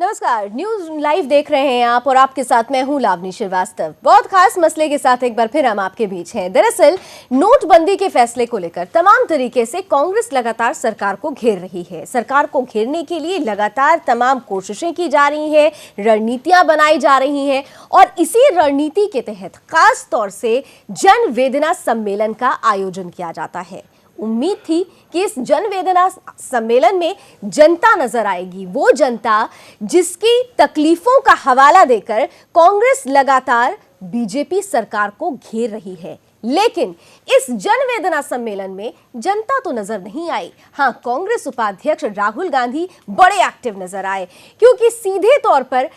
नमस्कार, news live देख रहे हैं आप और आपके साथ मैं हूं लावनी श्रीवास्तव। बहुत खास मसले के साथ एक बार फिर हम आपके बीच हैं। दरअसल नोटबंदी के फैसले को लेकर तमाम तरीके से कांग्रेस लगातार सरकार को घेर रही है। सरकार को घेरने के लिए लगातार तमाम कोशिशें की जा रही हैं, रणनीतियां बनाई जा रही हैं और इसी रणनीति के तहत खास तौर से जन वेदना सम्मेलन का आयोजन किया जाता है। उम्मीद थी कि इस जनवेदना सम्मेलन में जनता नजर आएगी, वो जनता जिसकी तकलीफों का हवाला देकर कांग्रेस लगातार बीजेपी सरकार को घेर रही है। लेकिन इस जनवेदना सम्मेलन में जनता तो नजर नहीं आई। हां, कांग्रेस उपाध्यक्ष राहुल गांधी बड़े एक्टिव नजर आए, क्योंकि सीधे तौर पर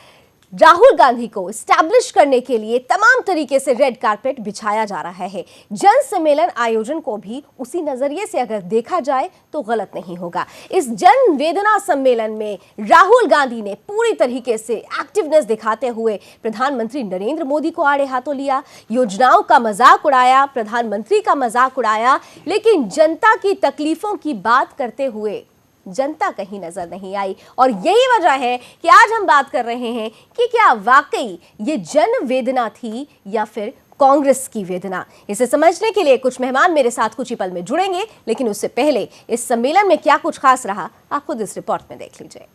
राहुल गांधी को एस्टैब्लिश करने के लिए तमाम तरीके से रेड कारपेट बिछाया जा रहा है। जन सम्मेलन आयोजन को भी उसी नजरिए से अगर देखा जाए तो गलत नहीं होगा। इस जन वेदना सम्मेलन में राहुल गांधी ने पूरी तरीके से एक्टिवनेस दिखाते हुए प्रधानमंत्री नरेंद्र मोदी को आड़े हाथों लिया, योजनाओं का मजाक उड़ाया, प्रधानमंत्री का मजाक उड़ाया, लेकिन जनता की तकलीफों की बात करते हुए जनता कहीं नजर नहीं आई। और यही वजह है कि आज हम बात कर रहे हैं कि क्या वाकई ये जन वेदना थी या फिर कांग्रेस की वेदना। इसे समझने के लिए कुछ मेहमान मेरे साथ कुछ ही पल में जुड़ेंगे, लेकिन उससे पहले इस सम्मेलन में क्या कुछ खास रहा आप खुद इस रिपोर्ट में देख लीजिए।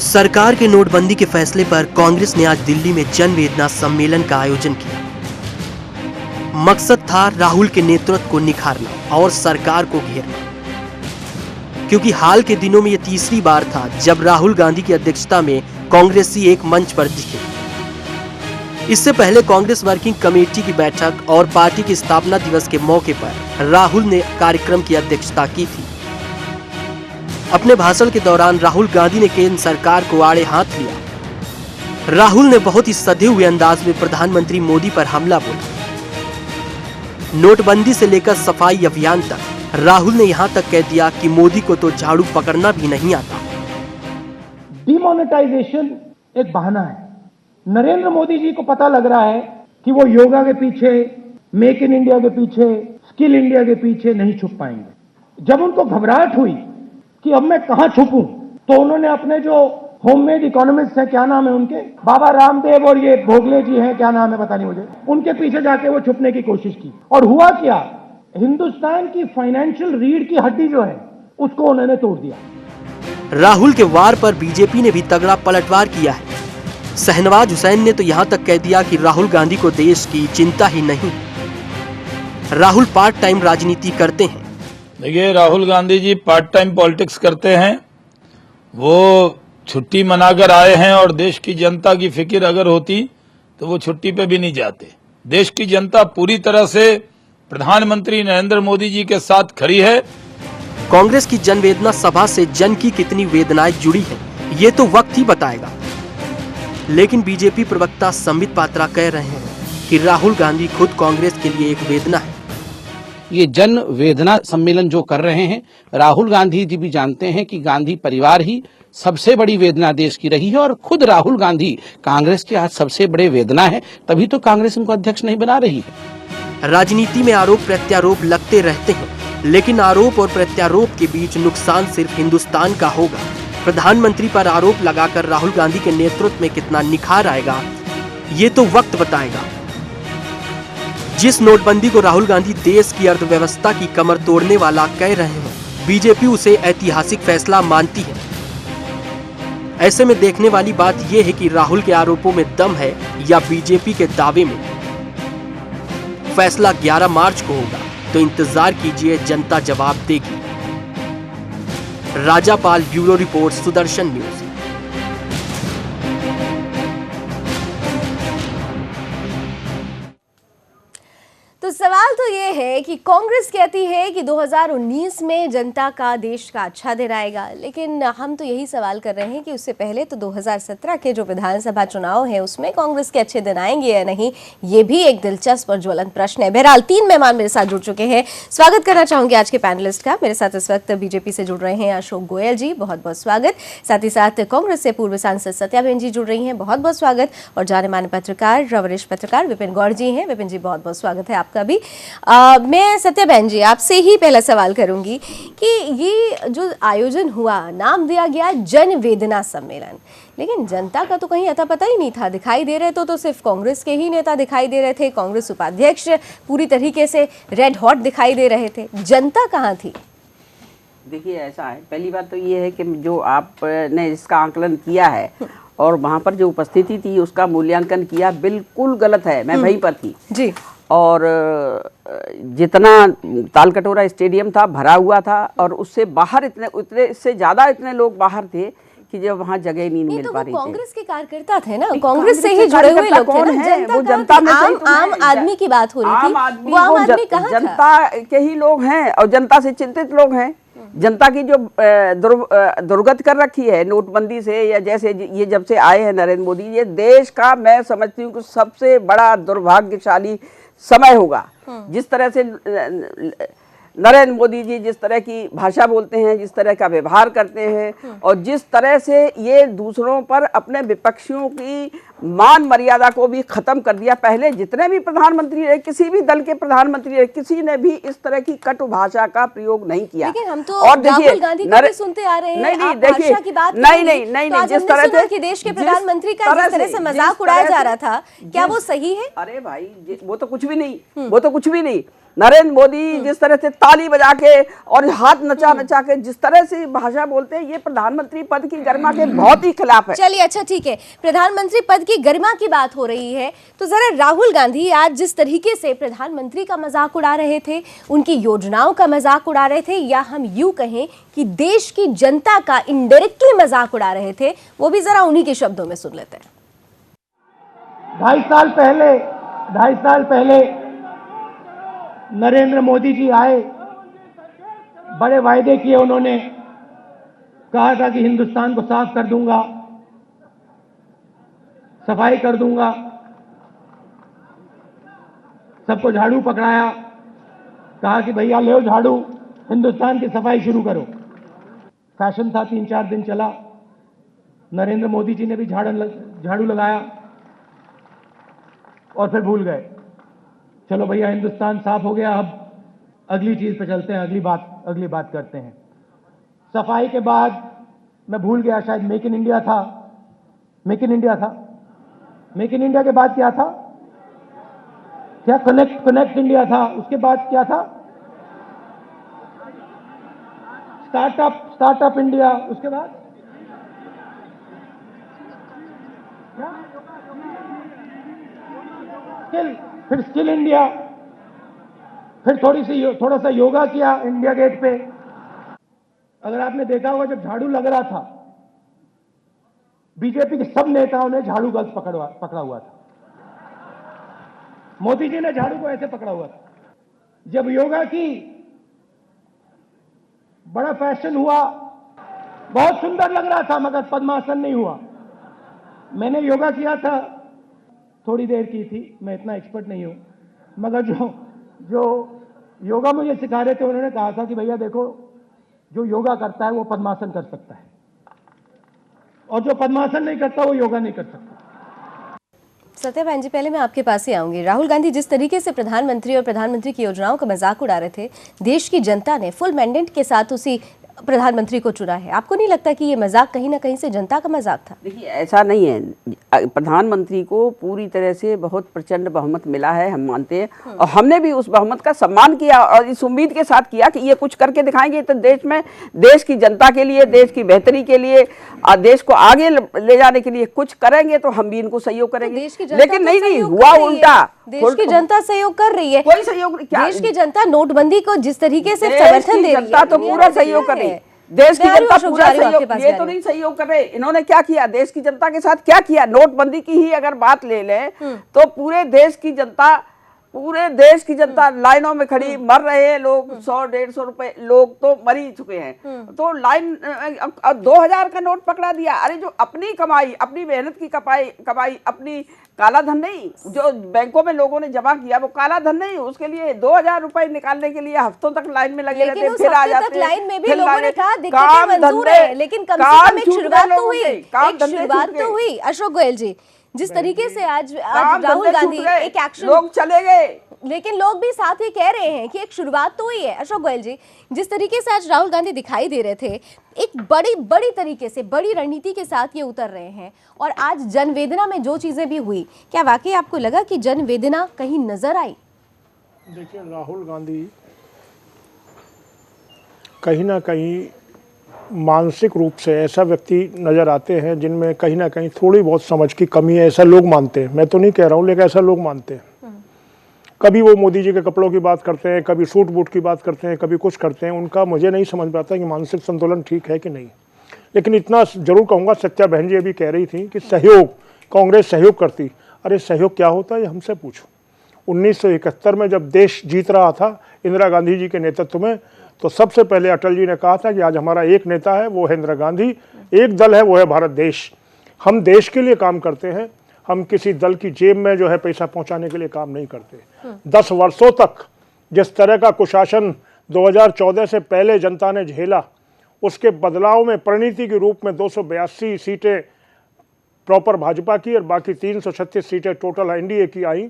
सरकार के नोटबंदी के फैसले पर कांग्रेस ने आज दिल्ली में जनवेदना सम्मेलन का आयोजन किया। मकसद था राहुल के नेतृत्व को निखारना और सरकार को घेरना, क्योंकि हाल के दिनों में यह तीसरी बार था जब राहुल गांधी की अध्यक्षता में कांग्रेसी एक मंच पर दिखे। इससे पहले कांग्रेस वर्किंग कमेटी की बैठक और पार्टी की स्थापना दिवस के मौके पर राहुल ने कार्यक्रम की अध्यक्षता की थी। अपने भाषण के दौरान राहुल गांधी ने केंद्र सरकार को आड़े हाथ लिया। राहुल ने बहुत ही सधे हुए अंदाज में प्रधानमंत्री मोदी पर हमला बोला। नोटबंदी से लेकर सफाई अभियान तक राहुल ने यहां तक कह दिया कि मोदी को तो झाड़ू पकड़ना भी नहीं आता। डिमोनेटाइजेशन एक बहाना है। नरेंद्र मोदी जी को पता लग रहा है कि वो योगा के पीछे, मेक इन इंडिया के पीछे, स्किल इंडिया के पीछे नहीं छुप पाएंगे। जब उनको घबराहट हुई कि अब मैं कहां छुपूं, तो उन्होंने अपने जो होममेड इकोनॉमिस्ट हैं, क्या नाम है उनके, बाबा रामदेव और ये भोगले जी हैं, क्या नाम है पता नहीं मुझे, उनके पीछे जाके वो छुपने की कोशिश की। और हुआ क्या, हिंदुस्तान की फाइनेंशियल रीढ़ की हड्डी जो है उसको उन्होंने तोड़ दिया। राहुल के वार पर बीजेपी ने भी तगड़ा पलटवार किया है। शहनवाज हुसैन ने तो यहां तक कह दिया कि राहुल गांधी को देश की चिंता ही नहीं। राहुल पार्ट टाइम राजनीति करते हैं। देखिए, Rahul Gandhi ji part time politics करते हैं। वो छुट्टी मनाकर आए हैं और देश की जनता की फिक्र अगर होती तो वो छुट्टी पे भी नहीं जाते। देश की जनता पूरी तरह से प्रधानमंत्री नरेंद्र मोदी जी के साथ खड़ी है। कांग्रेस की जनवेदना सभा से जन की कितनी वेदनाएं जुड़ी हैं, ये तो वक्त ही बताएगा। लेकिन बीजेपी प्रवक्ता संबित पात्रा कह रहे हैं कि राहुल गांधी खुद कांग्रेस के लिए एक वेदना है। ये जन वेदना सम्मेलन जो कर रहे हैं, राहुल गांधी जी भी जानते हैं कि गांधी परिवार ही सबसे बड़ी वेदना देश की रही है और खुद राहुल गांधी कांग्रेस के आज सबसे बड़े वेदना है, तभी तो कांग्रेस उनको अध्यक्ष नहीं बना रही है। राजनीति में आरोप प्रत्यारोप लगते रहते हैं, लेकिन आरोप और प्रत्यारोप के बीच नुकसान सिर्फ हिंदुस्तान का होगा। प्रधानमंत्री पर आरोप लगाकर राहुल गांधी के नेतृत्व में कितना निखार आएगा, ये तो वक्त बताएगा। जिस नोटबंदी को राहुल गांधी देश की अर्थव्यवस्था की कमर तोड़ने वाला कह रहे हैं, बीजेपी उसे ऐतिहासिक फैसला मानती है। ऐसे में देखने वाली बात यह है कि राहुल के आरोपों में दम है या बीजेपी के दावे में। फैसला 11 मार्च को होगा, तो इंतजार कीजिए, जनता जवाब देगी। राजापाल, ब्यूरो रिपोर्ट, सुदर्शन न्यूज। तो सवाल तो ये है कि कांग्रेस कहती है कि 2019 में जनता का, देश का अच्छा दिन आएगा, लेकिन हम तो यही सवाल कर रहे हैं कि उससे पहले तो 2017 के जो विधानसभा चुनाव है उसमें कांग्रेस के अच्छे दिन आएंगे या नहीं, ये भी एक दिलचस्प और ज्वलंत प्रश्न है। बहरहाल 3 मेहमान मेरे साथ जुड़ चुके हैं। स्वागत करना चाहूंगी आज के पैनलिस्ट का। मेरे साथ इस वक्त बीजेपी से जुड़ रहे हैं अशोक गोयल जी, बहुत बहुत स्वागत। साथ ही साथ कांग्रेस से पूर्व सांसद सत्याबेन जी जुड़ रही हैं, बहुत बहुत स्वागत। और जाने माने पत्रकार, वरिष्ठ पत्रकार विपिन गौड़ जी हैं। विपिन जी, बहुत बहुत स्वागत है आपका का भी। मैं सत्या बहन जी आपसे ही पहला सवाल करूंगी कि ये जो आयोजन हुआ, नाम दिया गया जन वेदना सम्मेलन, लेकिन जनता का तो कहीं अता पता ही नहीं था। दिखाई दे रहे तो सिर्फ कांग्रेस के ही नेता दिखाई दे रहे थे, कांग्रेस उपाध्यक्ष पूरी तरीके से रेड हॉट दिखाई दे रहे थे, जनता कहाँ थी? देखिए ऐसा है, पहली बात तो ये है कि जो आपने इसका आकलन किया है और वहाँ पर जो उपस्थिति थी उसका मूल्यांकन किया, बिल्कुल गलत है। मैं वहीं पर थी जी। और जितना तालकटोरा स्टेडियम था भरा हुआ था और उससे बाहर इतने इससे ज़्यादा इतने लोग बाहर थे कि जब वहाँ जगह नहीं मिल तो पा रही थी। कांग्रेस के कार्यकर्ता थे ना, कांग्रेस से ही जुड़े हुए लोग थे ना, जनता में आम आदमी की बात हो रही थी, वो आम आदमी कहाँ था? जनता के ही लोग हैं और जनता से चिंतित लोग हैं। जनता की जो दुर्गत कर रखी है नोटबंदी से, या जैसे ये जब से आए हैं नरेंद्र मोदी, ये देश का मैं समझती हूँ कि सबसे बड़ा दुर्भाग्यशाली समय होगा। जिस तरह से नरेंद्र मोदी जी जिस तरह की भाषा बोलते हैं, जिस तरह का व्यवहार करते हैं और जिस तरह से ये दूसरों पर अपने विपक्षियों की मान मर्यादा को भी खत्म कर दिया। पहले जितने भी प्रधानमंत्री रहे, किसी भी दल के प्रधानमंत्री रहे, किसी ने भी इस तरह की कटु भाषा का प्रयोग नहीं किया। लेकिन हम तो राहुल गांधी को भी सुनते आ रहे हैं। नहीं देखिए, नहीं जिस तरह से कि देश के प्रधानमंत्री का जिस तरह से मजाक उड़ाया जा रहा था, क्या वो सही है? अरे भाई वो तो कुछ भी नहीं, वो तो कुछ भी नहीं। नरेंद्र मोदी जिस तरह से ताली बजा के और हाथ नचा नचा के जिस तरह से भाषा बोलते हैं, ये प्रधानमंत्री पद की गरिमा के बहुत ही खिलाफ है। चलिए अच्छा ठीक है, प्रधानमंत्री पद की गरिमा की बात हो रही है तो जरा राहुल गांधी आज जिस तरीके से प्रधानमंत्री का मजाक उड़ा रहे थे, उनकी योजनाओं का मजाक उड़ा रहे थे, या हम यूं कहें कि देश की जनता का इनडायरेक्टली मजाक उड़ा रहे थे, वो भी जरा उन्हीं के शब्दों में सुन लेते हैं। 2.5 साल पहले नरेंद्र मोदी जी आए, बड़े वायदे किए उन्होंने, कहा था कि हिंदुस्तान को साफ कर दूंगा, सफाई कर दूंगा, सबको झाड़ू पकड़ाया, कहा कि भैया ले झाड़ू, हिंदुस्तान की सफाई शुरू करो। फैशन था, 3-4 दिन चला, नरेंद्र मोदी जी ने भी झाड़ू लगाया और फिर भूल गए। चलो भैया हिंदुस्तान साफ हो गया, अब अगली चीज पे चलते हैं, अगली बात करते हैं। सफाई के बाद मैं भूल गया, शायद मेक इन इंडिया था। मेक इन इंडिया के बाद क्या था? क्या कनेक्ट इंडिया था? उसके बाद क्या था? Startup India. उसके बाद क्या? फिर स्किल इंडिया, फिर थोड़ा सा योगा किया इंडिया गेट पे। अगर आपने देखा होगा, जब झाड़ू लग रहा था, बीजेपी के सब नेताओं ने झाड़ू गलत पकड़ा हुआ था। मोदी जी ने झाड़ू को ऐसे पकड़ा हुआ था। जब योगा की, बड़ा फैशन हुआ, बहुत सुंदर लग रहा था, मगर पद्मासन नहीं हुआ। मैंने योगा किया था, थोड़ी देर की थी, मैं इतना एक्सपर्ट नहीं हूं, मगर जो योगा मुझे सिखा रहे थे उन्होंने कहा था कि भैया देखो, जो योगा करता है वो पद्मासन कर सकता है, और जो पद्मासन नहीं करता वो योगा नहीं कर सकता। सत्या बहन जी, पहले मैं आपके पास ही आऊंगी। राहुल गांधी जिस तरीके से प्रधानमंत्री और प्रधानमंत्री की योजनाओं का मजाक उड़ा रहे थे, देश की जनता ने फुल मैंडेट के साथ उसी प्रधानमंत्री को चुना है। आपको नहीं लगता कि ये मजाक कहीं ना कहीं से जनता का मजाक था? देखिए ऐसा नहीं है, प्रधानमंत्री को पूरी तरह से बहुत प्रचंड बहुमत मिला है, हम मानते हैं, और हमने भी उस बहुमत का सम्मान किया और इस उम्मीद के साथ किया कि ये कुछ करके दिखाएंगे तो देश में, देश की जनता के लिए, देश की बेहतरी के लिए, देश को आगे ले जाने के लिए कुछ करेंगे तो हम भी इनको सहयोग करेंगे। लेकिन नहीं हुआ उल्टा। देश की जनता सहयोग कर रही है। कोई सहयोग क्या? देश की जनता नोटबंदी को जिस तरीके से समर्थन दे रही है, जनता तो पूरा सहयोग कर रही है। देश की जनता पूरा सहयोग, ये तो नहीं सहयोग कर रहे। इन्होंने क्या किया देश की जनता के साथ? क्या किया? नोटबंदी की ही अगर बात ले लें तो पूरे देश की जनता लाइनों में खड़ी, मर रहे हैं लोग, 100-150 रुपए लोग तो मर ही चुके हैं, तो लाइन 2000 का नोट पकड़ा दिया। अरे जो अपनी कमाई, अपनी मेहनत की कमाई, अपनी काला धन नहीं, जो बैंकों में लोगों ने जमा किया वो काला धन नहीं, उसके लिए 2000 रुपए निकालने के लिए हफ्तों तक लाइन में लगे रहते, फिर आ जाते। लाइन में भी लोगों ने कहा दिक्कतें मंजूर है, लेकिन कम से कम एक शुरुआत तो हुई। अशोक गोयल जी, जिस तरीके से आज काम राहुल धंधे गांधी छूट गए, एक एक्शन, लोग चले गए, लेकिन लोग भी साथ ही कह रहे हैं कि एक शुरुआत तो हुई है। अशोक गोयल जी, जिस तरीके से आज राहुल गांधी दिखाई दे रहे थे, एक बड़ी बड़ी तरीके से बड़ी रणनीति के साथ ये उतर रहे हैं, और आज जनवेदना में जो चीजें भी हुई, क्या वाकई आपको लगा कि जनवेदना कहीं नजर आई? देखिए, राहुल गांधी कहीं ना कहीं मानसिक रूप से ऐसा व्यक्ति नज़र आते हैं जिनमें कहीं ना कहीं थोड़ी बहुत समझ की कमी है, ऐसा लोग मानते हैं। मैं तो नहीं कह रहा हूँ, लेकिन ऐसा लोग मानते हैं। कभी वो मोदी जी के कपड़ों की बात करते हैं, कभी सूट बूट की बात करते हैं, कभी कुछ करते हैं। उनका मुझे नहीं समझ में आता कि मानसिक संतुलन ठीक है कि नहीं। लेकिन इतना जरूर कहूँगा, सत्या बहन जी अभी कह रही थी कि सहयोग, कांग्रेस सहयोग करती। अरे सहयोग क्या होता है ये हमसे पूछो। 1971 में जब देश जीत रहा था इंदिरा गांधी जी के नेतृत्व में, तो सबसे पहले अटल जी ने कहा था कि आज हमारा एक नेता है, वो है इंदिरा गांधी, एक दल है, वो है भारत देश। हम देश के लिए काम करते हैं, हम किसी दल की जेब में जो है पैसा पहुंचाने के लिए काम नहीं करते। 10 वर्षों तक जिस तरह का कुशासन 2014 से पहले जनता ने झेला, उसके बदलाव में परिणति के रूप में 282 सीटें प्रॉपर भाजपा की और बाकी 336 सीटें टोटल एनडीए की आई।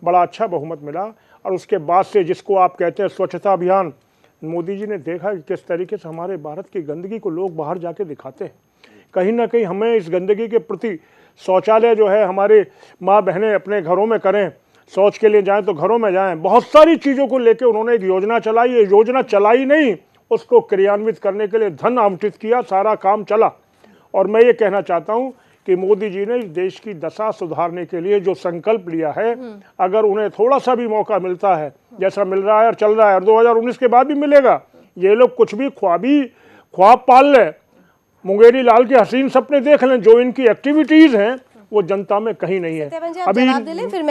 बड़ा अच्छा बहुमत मिला। और उसके बाद से जिसको आप कहते हैं स्वच्छता अभियान, मोदी जी ने देखा कि किस तरीके से हमारे भारत की गंदगी को लोग बाहर जाके दिखाते हैं। कहीं ना कहीं हमें इस गंदगी के प्रति, शौचालय जो है हमारे माँ बहनें अपने घरों में करें, शौच के लिए जाएं तो घरों में जाएं, बहुत सारी चीज़ों को लेकर उन्होंने एक योजना चलाई। ये योजना चलाई नहीं, उसको क्रियान्वित करने के लिए धन आवंटित किया, सारा काम चला। और मैं ये कहना चाहता हूँ कि मोदी जी ने इस देश की दशा सुधारने के लिए जो संकल्प लिया है, अगर उन्हें थोड़ा सा भी मौका मिलता है, जैसा मिल रहा है और चल रहा है और 2019 के बाद भी मिलेगा, ये लोग कुछ भी ख्वाब पाल लें, मुंगेरी लाल के हसीन सपने देख लें, जो इनकी एक्टिविटीज हैं वो जनता में कहीं नहीं है। अभी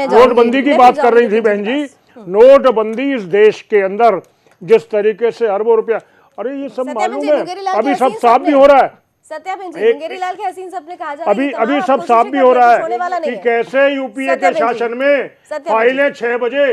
नोटबंदी की बात कर रही थी बहन जी, नोटबंदी इस देश के अंदर जिस तरीके से अरबों रुपया, अरे ये सब मालूम है, अभी सब साफ भी हो रहा है। सत्या बहन जी, मुंगेरी लाल के हसीन सपने कहा जा रहा है, अभी सब साफ भी हो रहा है कि कैसे यूपीए के शासन में फाइलें 6 बजे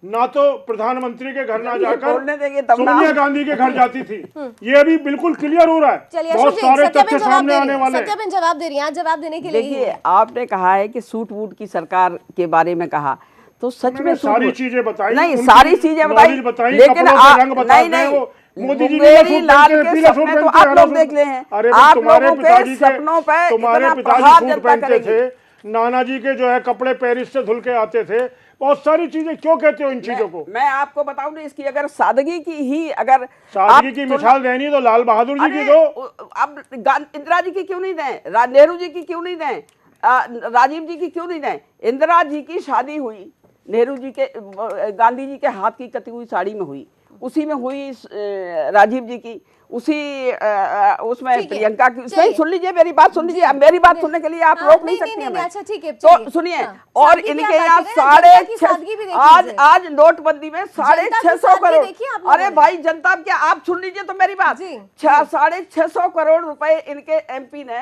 ना तो प्रधानमंत्री के घर ना जाकर सोनिया गांधी के घर जाती थी। ये अभी बिल्कुल क्लियर हो रहा है, बहुत सारे तथ्य सामने आने वाले हैं। सत्या बहन जवाब दे रही हैं, जवाब देने के लिए देखिए, आपने कहा है कि सूट वूट की सरकार के बारे में कहा, तो सच में सारी चीजें बताई, नहीं सारी चीजें बताई, लेकिन नहीं मोदी जी मुंगेरी लाल के सपने तो आप लोग देख ले हैं। आप लोगों के सपनों पे तुम्हारे पिताजी सूट पहनते थे, नाना जी के जो है कपड़े पेरिस से धुल के आते थे, बहुत सारी चीजें। क्यों कहते हो इन चीजों को? मैं आपको बताऊं ना, इसकी अगर सादगी की ही अगर सादगी की मिसाल देनी तो लाल बहादुर जी की दो। अब इंदिरा जी की क्यों नहीं दें, नेहरू जी की क्यों नहीं दें, राजीव जी की क्यों नहीं दें? इंदिरा जी की शादी हुई नेहरू जी के, गांधी जी के हाथ की कती हुई साड़ी में हुई, उसी में हुई राजीव जी की, उसी उसमें प्रियंका की। सुन लीजिए मेरी बात, सुन लीजिए, मेरी बात सुनने के लिए आप रोक नहीं सकती हैं। अच्छा ठीक है, तो सुनिए, और इनके यहाँ 6.5, आज नोटबंदी में 650 करोड़, अरे भाई जनता, क्या आप सुन लीजिए तो मेरी बात, 650 करोड़ रुपए इनके एमपी ने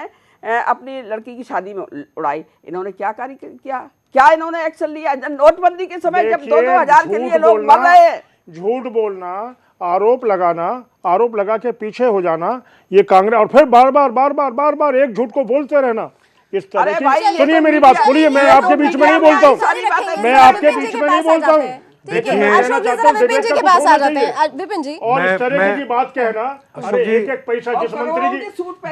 अपनी लड़की की शादी में उड़ाई। इन्होंने क्या कार्य किया, क्या इन्होंने एक्शन लिया? नोटबंदी के समय जब 2-2 हजार के लिए लोग मर रहे हैं, झूठ बोलना, आरोप लगाना, आरोप लगा के पीछे हो जाना, ये कांग्रेस, और फिर बार बार एक झूठ को बोलते रहना, इस तरह की। सुनिए मेरी बात, सुनिए, मैं आपके बीच में नहीं बोलता हूँ, मैं आपके बीच में नहीं बोलता हूँ। देखिए, अशोक जी जरा विपिन जी के पास आ जाते हैं। विपिन जी, और इस तरह की बात कहना, अरे एक पैसा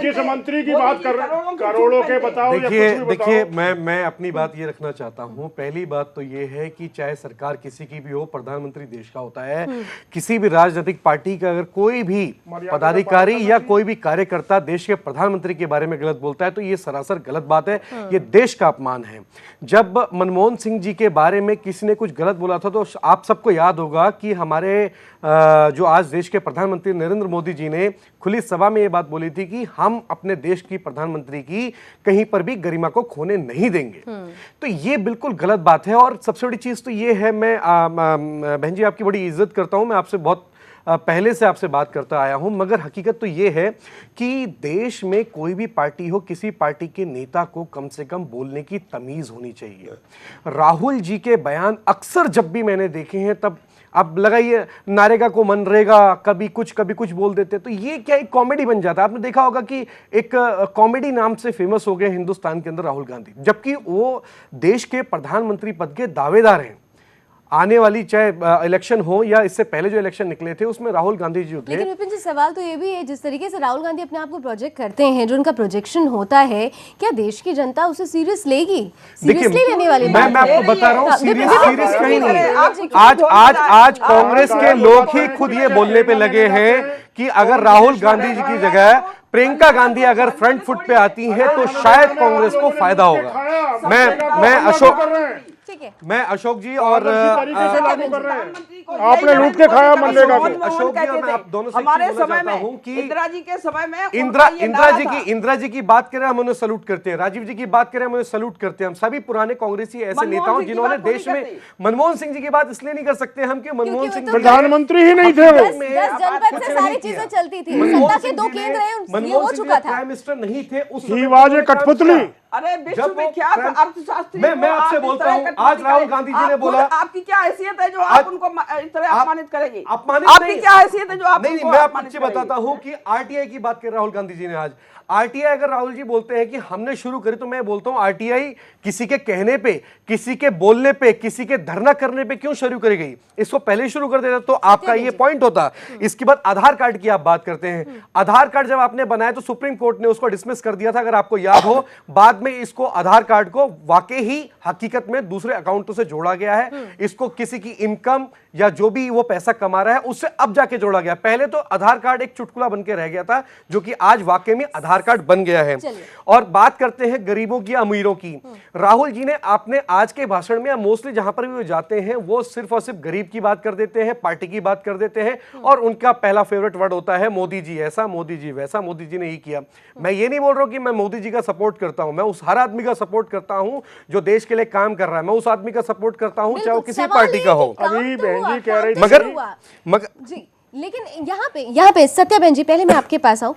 जिस मंत्री की बात कर रहे हैं, करोड़ों के बताओ। देखिए मैं अपनी बात ये रखना चाहता हूँ। पहली बात तो ये है कि चाहे सरकार किसी की भी हो, प्रधानमंत्री देश का होता है। किसी भी राजनीतिक पार्टी का अगर कोई भी पदाधिकारी या कोई भी कार्यकर्ता देश के प्रधानमंत्री के बारे में गलत बोलता है तो ये सरासर गलत बात है, ये देश का अपमान है। जब मनमोहन सिंह जी के बारे में किसी ने कुछ गलत बोला था तो आप सबको याद होगा कि हमारे जो आज देश के प्रधानमंत्री नरेंद्र मोदी जी ने खुली सभा में ये बात बोली थी कि हम अपने देश की प्रधानमंत्री की कहीं पर भी गरिमा को खोने नहीं देंगे। तो ये बिल्कुल गलत बात है। और सबसे बड़ी चीज तो ये है, मैं बहन जी आपकी बड़ी इज्जत करता हूं, मैं आपसे बहुत पहले से आपसे बात करता आया हूं, मगर हकीकत तो ये है कि देश में कोई भी पार्टी हो, किसी पार्टी के नेता को कम से कम बोलने की तमीज होनी चाहिए। राहुल जी के बयान अक्सर जब भी मैंने देखे हैं तब अब लगाइए नारेगा को मनरेगा, कभी कुछ बोल देते, तो ये क्या एक कॉमेडी बन जाता है। आपने देखा होगा कि एक कॉमेडी नाम से फेमस हो गए हिंदुस्तान के अंदर राहुल गांधी, जबकि वो देश के प्रधानमंत्री पद के दावेदार हैं। आने वाली चाहे इलेक्शन हो या इससे पहले जो इलेक्शन निकले थे उसमें राहुल गांधी जी थे। लेकिन विपिन जी, सवाल तो ये भी है, जिस तरीके से राहुल गांधी अपने आप को प्रोजेक्ट करते हैं, जो उनका प्रोजेक्शन होता है, क्या देश की जनता उसे सीरियस लेगी? सीरियसली लेने वाली बात मैं आपको बता रहा हूँ, सीरियस कहीं नहीं है। आज कांग्रेस के लोग ही खुद ये बोलने पे लगे हैं कि अगर राहुल गांधी जी की जगह प्रियंका गांधी अगर फ्रंट फुट पे आती हैं तो शायद कांग्रेस को फायदा होगा। मैं अशोक जी और आपने लूट के खाया मनरेगा को। अशोक जी और मैं आप दोनों से हमारे बोलना समय चाहता में, हूं कि इंदिरा जी के समय में इंदिरा जी की बात करें हम उन्हें सैल्यूट करते हैं, राजीव जी की बात करें हम उन्हें सैल्यूट करते हैं। हम सभी पुराने कांग्रेसी ऐसे नेता हूं जिन्होंने देश में, मनमोहन सिंह जी की बात इसलिए नहीं कर सकते हम कि मनमोहन सिंह प्रधानमंत्री ही नहीं थे वो। 10 जनपद से सारी चीजें चलती थी, सत्ता के 2 केंद्र हैं, ये हो चुका था। प्राइम मिनिस्टर नहीं थे उस ही वाज ए कठपुतली। अरे विश्व में क्या अर्थशास्त्री, मैं आपसे बोलता हूं, आज राहुल गांधी जी ने बोला, आपकी क्या हैसियत है जो आप उनको इस तरह अपमानित करेंगे? अपमानित आपकी क्या हैसियत है जो आप नहीं, मैं आपको बताता हूं कि आरटीआई की बात कर राहुल गांधी जी ने आज। आरटीआई अगर राहुल जी बोलते हैं कि हमने शुरू करी, तो मैं बोलता हूं आरटीआई किसी के कहने पे, किसी के बोलने पे, किसी के धरना करने पे क्यों शुरू करी गई? इसको पहले शुरू कर देता तो आपका ये पॉइंट होता। इसके बाद आधार कार्ड की आप बात करते हैं, आधार कार्ड जब आपने बनाया तो सुप्रीम कोर्ट ने उसको डिसमिस कर दिया था, अगर आपको याद हो। बाद में इसको आधार कार्ड को वाकई ही हकीकत में दूसरे अकाउंटों से जोड़ा गया है। इसको किसी की इनकम या जो भी वो पैसा कमा रहा है उससे अब जाके जोड़ा गया। पहले तो आधार कार्ड एक चुटकुला बन के रह गया था, जो कि आज वाकई में आधार कार्ड बन गया है। और बात करते हैं गरीबों की, अमीरों की। राहुल जी ने आपने आज के भाषण में मोस्टली जहां पर भी वो जाते हैं वो सिर्फ और सिर्फ गरीब की बात कर देते हैं, पार्टी की बात कर देते हैं, और उनका पहला फेवरेट वर्ड होता है मोदी जी ऐसा, मोदी जी वैसा, मोदी जी ने ये किया। मैं ये नहीं बोल रहा हूं कि मैं मोदी जी का सपोर्ट करता हूं, मैं उस हर आदमी का सपोर्ट करता हूं जो देश के लिए काम कर रहा है, मैं उस आदमी का सपोर्ट करता हूं चाहे वो किसी पार्टी का हो। अभी बहन जी कह रही, मगर जी, लेकिन यहाँ पे सत्या बहन जी, पहले मैं आपके पास आऊँ,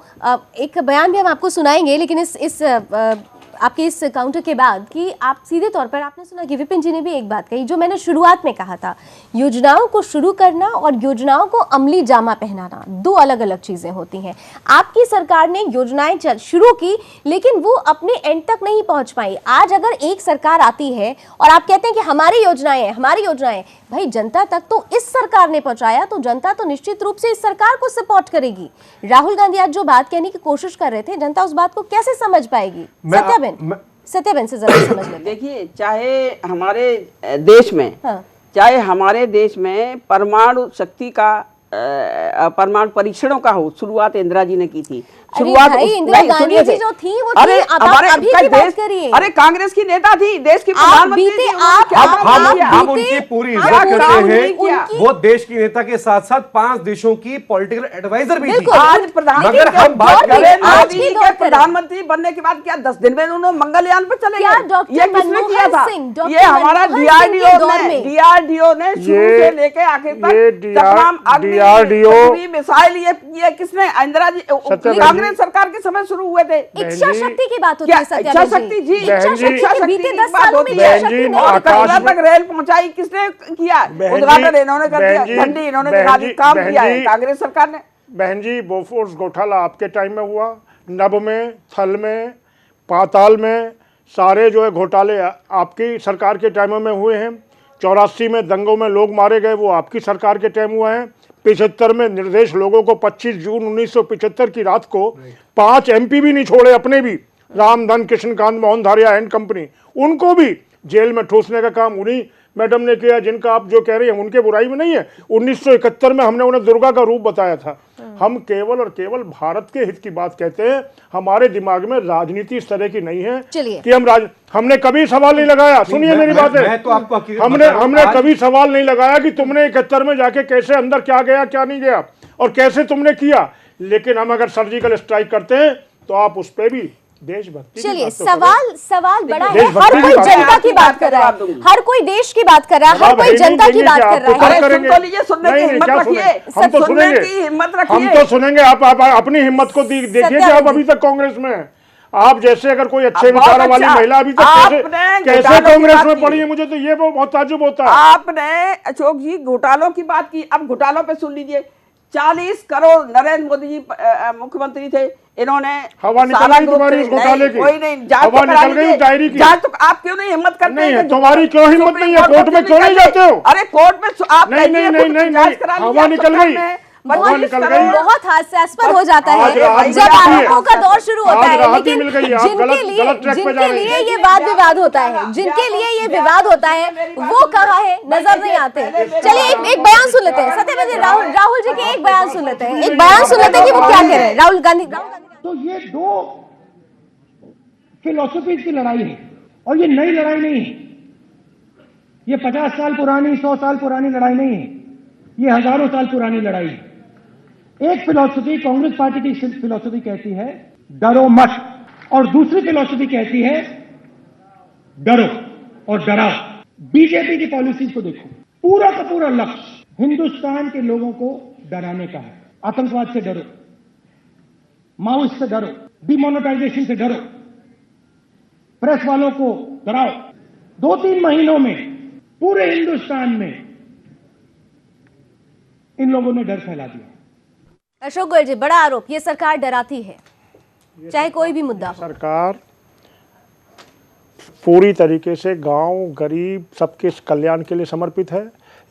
एक बयान भी हम आपको सुनाएंगे, लेकिन इस आपके इस काउंटर के बाद कि आप सीधे तौर पर आपने सुना कि विपिन जी ने भी एक बात कही जो मैंने शुरुआत में कहा था, योजनाओं को शुरू करना और योजनाओं को अमली जामा पहनाना 2 अलग अलग चीजें होती हैं। आपकी सरकार ने योजनाएं शुरू की, लेकिन वो अपने एंड तक नहीं पहुंच पाई। आज अगर एक सरकार आती है और आप कहते हैं कि हमारी योजनाएं, भाई जनता तक तो इस सरकार ने पहुंचाया, तो जनता तो निश्चित रूप से इस सरकार को सपोर्ट करेगी। राहुल गांधी आज जो बात कहने की कोशिश कर रहे थे, जनता उस बात को कैसे समझ पाएगी? सत्याबेन से जरा समझ लें। देखिए, चाहे हमारे देश में, हाँ। चाहे हमारे देश में परमाणु शक्ति का परमाणु परीक्षणों का हो, शुरुआत इंदिरा जी ने की थी। शुरुआत इंदिरा गांधी जी जो थी वो थी, आप अभी की बात करिए। अरे कांग्रेस की नेता थी, देश की प्रधानमंत्री थी। हम उनकी पूरी इज्जत करते हैं। वो देश की नेता के साथ साथ 5 देशों की पॉलिटिकल एडवाइजर भी थी। आज प्रधानमंत्री बनने के बाद क्या 10 दिन में उन्होंने मंगलयान पर चले गए? ये किसने किया था? ये हमारा डीआरडीओ ने शुरू से लेके आखिर तक तमाम अग्नि मिसाइल ये किसने? इंदिरा जी, कांग्रेस सरकार के समय शुरू हुए थे। इच्छा शक्ति की बात होती है। इच्छा शक्ति जी, इच्छा शक्ति बीते 10 सालों में कटरा तक रेल पहुंचाई किसने किया? उद्घाटन इन्होंने कर दिया, झंडी इन्होंने दिखा दी, काम किया है कांग्रेस सरकार ने। बहन जी, बोफोर्स घोटाला आपके टाइम में हुआ, नभ में, थल में, पाताल में, सारे जो है घोटाले आपकी सरकार के टाइम में हुए हैं। 84 में दंगों में लोग मारे गए, वो आपकी सरकार के टाइम हुआ है। 75 में निर्देश लोगों को 25 जून 1975 की रात को 5 MP भी नहीं छोड़े, अपने भी, रामधन, कृष्णकांत, मोहन धारिया एंड कंपनी, उनको भी जेल में ठूसने का काम उन्हीं मैडम ने किया, जिनका आप जो कह रही हैं उनके बुराई में नहीं है। 1971 में हमने उन्हें दुर्गा का रूप बताया था। हम केवल और केवल भारत के हित की बात कहते हैं। हमारे दिमाग में राजनीति इस तरह की नहीं है कि हमने कभी सवाल नहीं लगाया। सुनिए मेरी बात है, हमने कभी सवाल नहीं लगाया कि तुमने 71 में जाके कैसे अंदर क्या गया क्या नहीं गया और कैसे तुमने किया। लेकिन हम अगर सर्जिकल स्ट्राइक करते हैं तो आप उस पर भी देशभक्ति। चलिए, सवाल बड़ा है। हर कोई जनता की बात कर रहा है, हर कोई देश की बात कर रहा है, हर कोई जनता की बात कर रहा है। हम तो सुनेंगे, आप अपनी हिम्मत को देखिए कि आप अभी तक कांग्रेस में हैं। आप जैसे अगर कोई अच्छे अब बहुत विचारों वाली अच्छा। महिला अभी तक आपने कैसे घोटालों की कांग्रेस बात में की। पड़ी है, मुझे तो ये बहुत ताज्जुब होता है। आपने अशोक जी घोटालों की बात की, अब घोटालों पे सुन लीजिए। 40 करोड़ नरेंद्र मोदी जी मुख्यमंत्री थे, इन्होंने हवा निकल सारा गई ग्रुप तुम्हारी से- उस घोटाले नहीं, की। कोई नहीं, जांच हवा तो करा निकल गई लीजिए। उस डायरी की। जांच तो आप क्यों नहीं हिम्मत करते नहीं हैं है, कि तुम्हारी क्यों हिम्मत सुप्रीम नहीं है? कोर्ट में क्यों नहीं जाते हो? अरे कोर्ट में आप नहीं, कहिए, नहीं, खुद नहीं, जांच नहीं, करा लीजिए, हवा आप निकल सरकार गई। में हवा 25 निकल करोड़। गई। बहुत हास्यास्पद हो जाता आज है राहत जब मिल गई है। आरोपों का दौर शुरू होता आज है, राहत ही लेकिन मिल गई है। आप जिनके गलत लिए ट्रैक पे जा जिनके रहे लिए हैं। ये वाद विवाद होता है, जिनके लिए ये विवाद होता है, वो कहाँ है, नजर नहीं आते। चलिए एक बयान सुन लेते हैं सत्यवेद जी, राहुल जी के एक बयान सुन लेते हैं, एक बयान सुन लेते हैं कि वो क्या कह रहे हैं। राहुल गांधी तो ये दो फिलोसफीज की लड़ाई है, और ये नई लड़ाई नहीं है। ये 50 साल पुरानी, 100 साल पुरानी लड़ाई नहीं है, ये हजारों साल पुरानी लड़ाई है। एक फिलॉसफी, कांग्रेस पार्टी की फिलॉसफी कहती है डरो मत, और दूसरी फिलॉसफी कहती है डरो और डराओ। बीजेपी की पॉलिसीज को देखो, पूरा का पूरा लक्ष्य हिंदुस्तान के लोगों को डराने का है। आतंकवाद से डरो, माओइस्ट से डरो, डिमोनेटाइजेशन से डरो, प्रेस वालों को डराओ। 2-3 महीनों में पूरे हिंदुस्तान में इन लोगों ने डर फैला दिया। अशोक गोयल जी, बड़ा आरोप, ये सरकार डराती है चाहे कोई भी मुद्दा हो। सरकार पूरी तरीके से गांव, गरीब, सबके कल्याण के लिए समर्पित है।